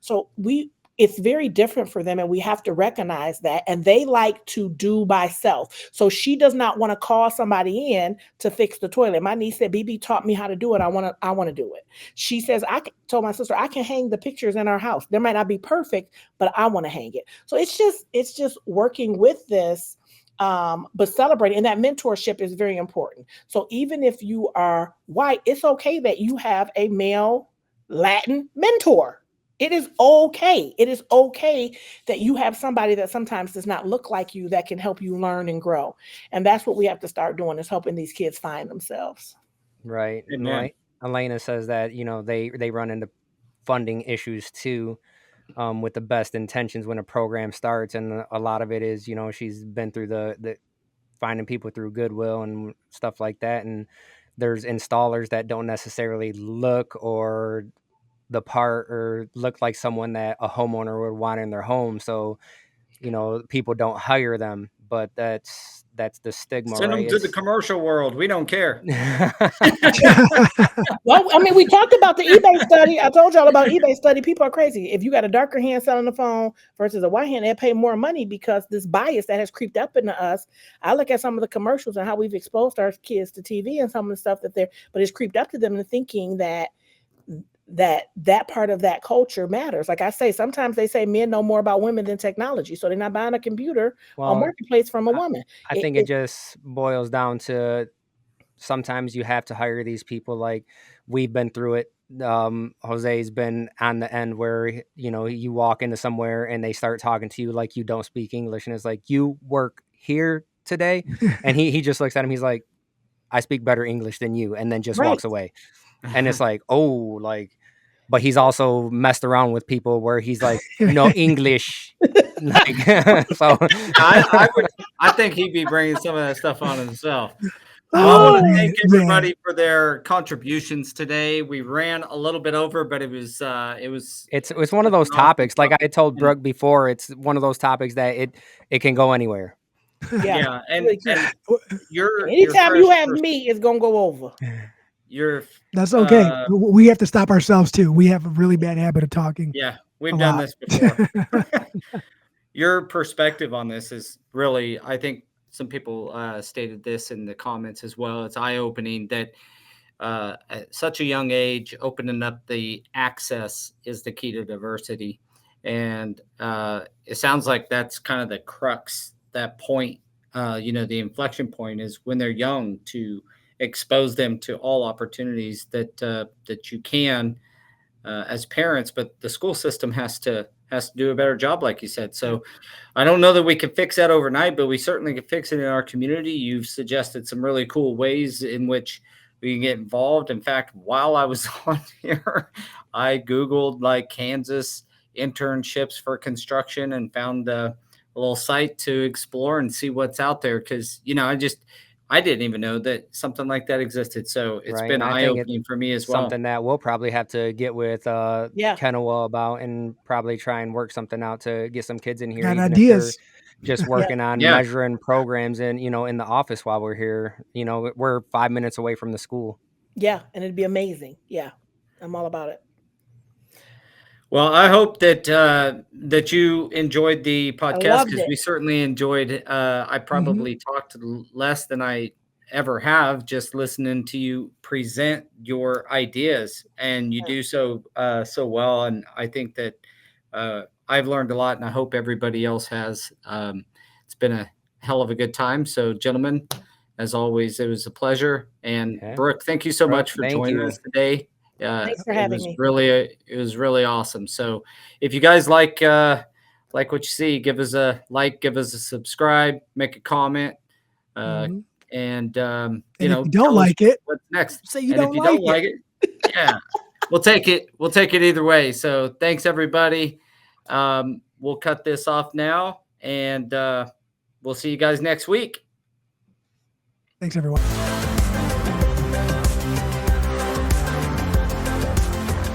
So it's very different for them, and we have to recognize that. And they like to do by self. So she does not want to call somebody in to fix the toilet. My niece said, BB taught me how to do it. I want to do it. She says, told my sister, I can hang the pictures in our house. They might not be perfect, but I want to hang it. So it's just working with this, but celebrating. And that mentorship is very important. So even if you are white, it's okay that you have a male Latin mentor. It is okay. It is okay that you have somebody that sometimes does not look like you that can help you learn and grow. And that's what we have to start doing, is helping these kids find themselves.
Right.
Amen.
Like Elena says that, they run into funding issues too, with the best intentions when a program starts. And a lot of it is, she's been through the finding people through Goodwill and stuff like that. And there's installers that don't necessarily look or the part or look like someone that a homeowner would want in their home. So, people don't hire them, but that's the stigma,
Send
right?
them to the commercial world. We don't care.
Well, I mean, we talked about the eBay study. I told y'all about eBay study. People are crazy. If you got a darker hand selling the phone versus a white hand, they pay more money because this bias that has creeped up into us. I look at some of the commercials and how we've exposed our kids to TV and some of the stuff but it's creeped up to them and thinking that part of that culture matters. Like I say, sometimes they say men know more about women than technology, so they're not buying a computer on Marketplace from a woman.
I think it just boils down to sometimes you have to hire these people. Like we've been through it. Jose's been on the end where, you walk into somewhere and they start talking to you like you don't speak English. And it's like, you work here today? And he just looks at him. He's like, I speak better English than you. And then just walks away. And it's like, but he's also messed around with people where he's like, no English. Like, so
I think he'd be bringing some of that stuff on himself. I want to thank everybody for their contributions today. We ran a little bit over, but it's
one of those topics. Like I told Brooke before, it's one of those topics that it can go anywhere.
Yeah. And
anytime you have me, it's gonna go over.
That's okay. We have to stop ourselves too. We have a really bad habit of talking.
Yeah, we've done this before. Your perspective on this is really, I think some people stated this in the comments as well. It's eye-opening that at such a young age, opening up the access is the key to diversity. And it sounds like that's kind of the crux, that point, the inflection point is when they're young, to expose them to all opportunities that you can as parents, but the school system has to do a better job, like you said. So I don't know that we can fix that overnight, but we certainly can fix it in our community. You've suggested some really cool ways in which we can get involved. In fact, while I was on here, I Googled like Kansas internships for construction and found a little site to explore and see what's out there. Cause I didn't even know that something like that existed. So it's been eye-opening for me as well.
Something that we'll probably have to get with Kennewa about and probably try and work something out to get some kids in here.
Got ideas.
Just working on measuring programs and, in the office while we're here. We're 5 minutes away from the school.
Yeah, and it'd be amazing. Yeah, I'm all about it.
Well, I hope that you enjoyed the podcast, because we certainly enjoyed it. I probably talked less than I ever have, just listening to you present your ideas, and you do so well. And I think that I've learned a lot, and I hope everybody else has. It's been a hell of a good time. So, gentlemen, as always, it was a pleasure. And Brooke, thank you so much for joining us today.
Thanks for having me.
It was really awesome. So if you guys like what you see, give us a like, give us a subscribe, make a comment. And
if you don't like it,
what's next?
Say you don't like it.
Yeah, we'll take it. We'll take it either way. So thanks, everybody. We'll cut this off now, and we'll see you guys next week.
Thanks, everyone.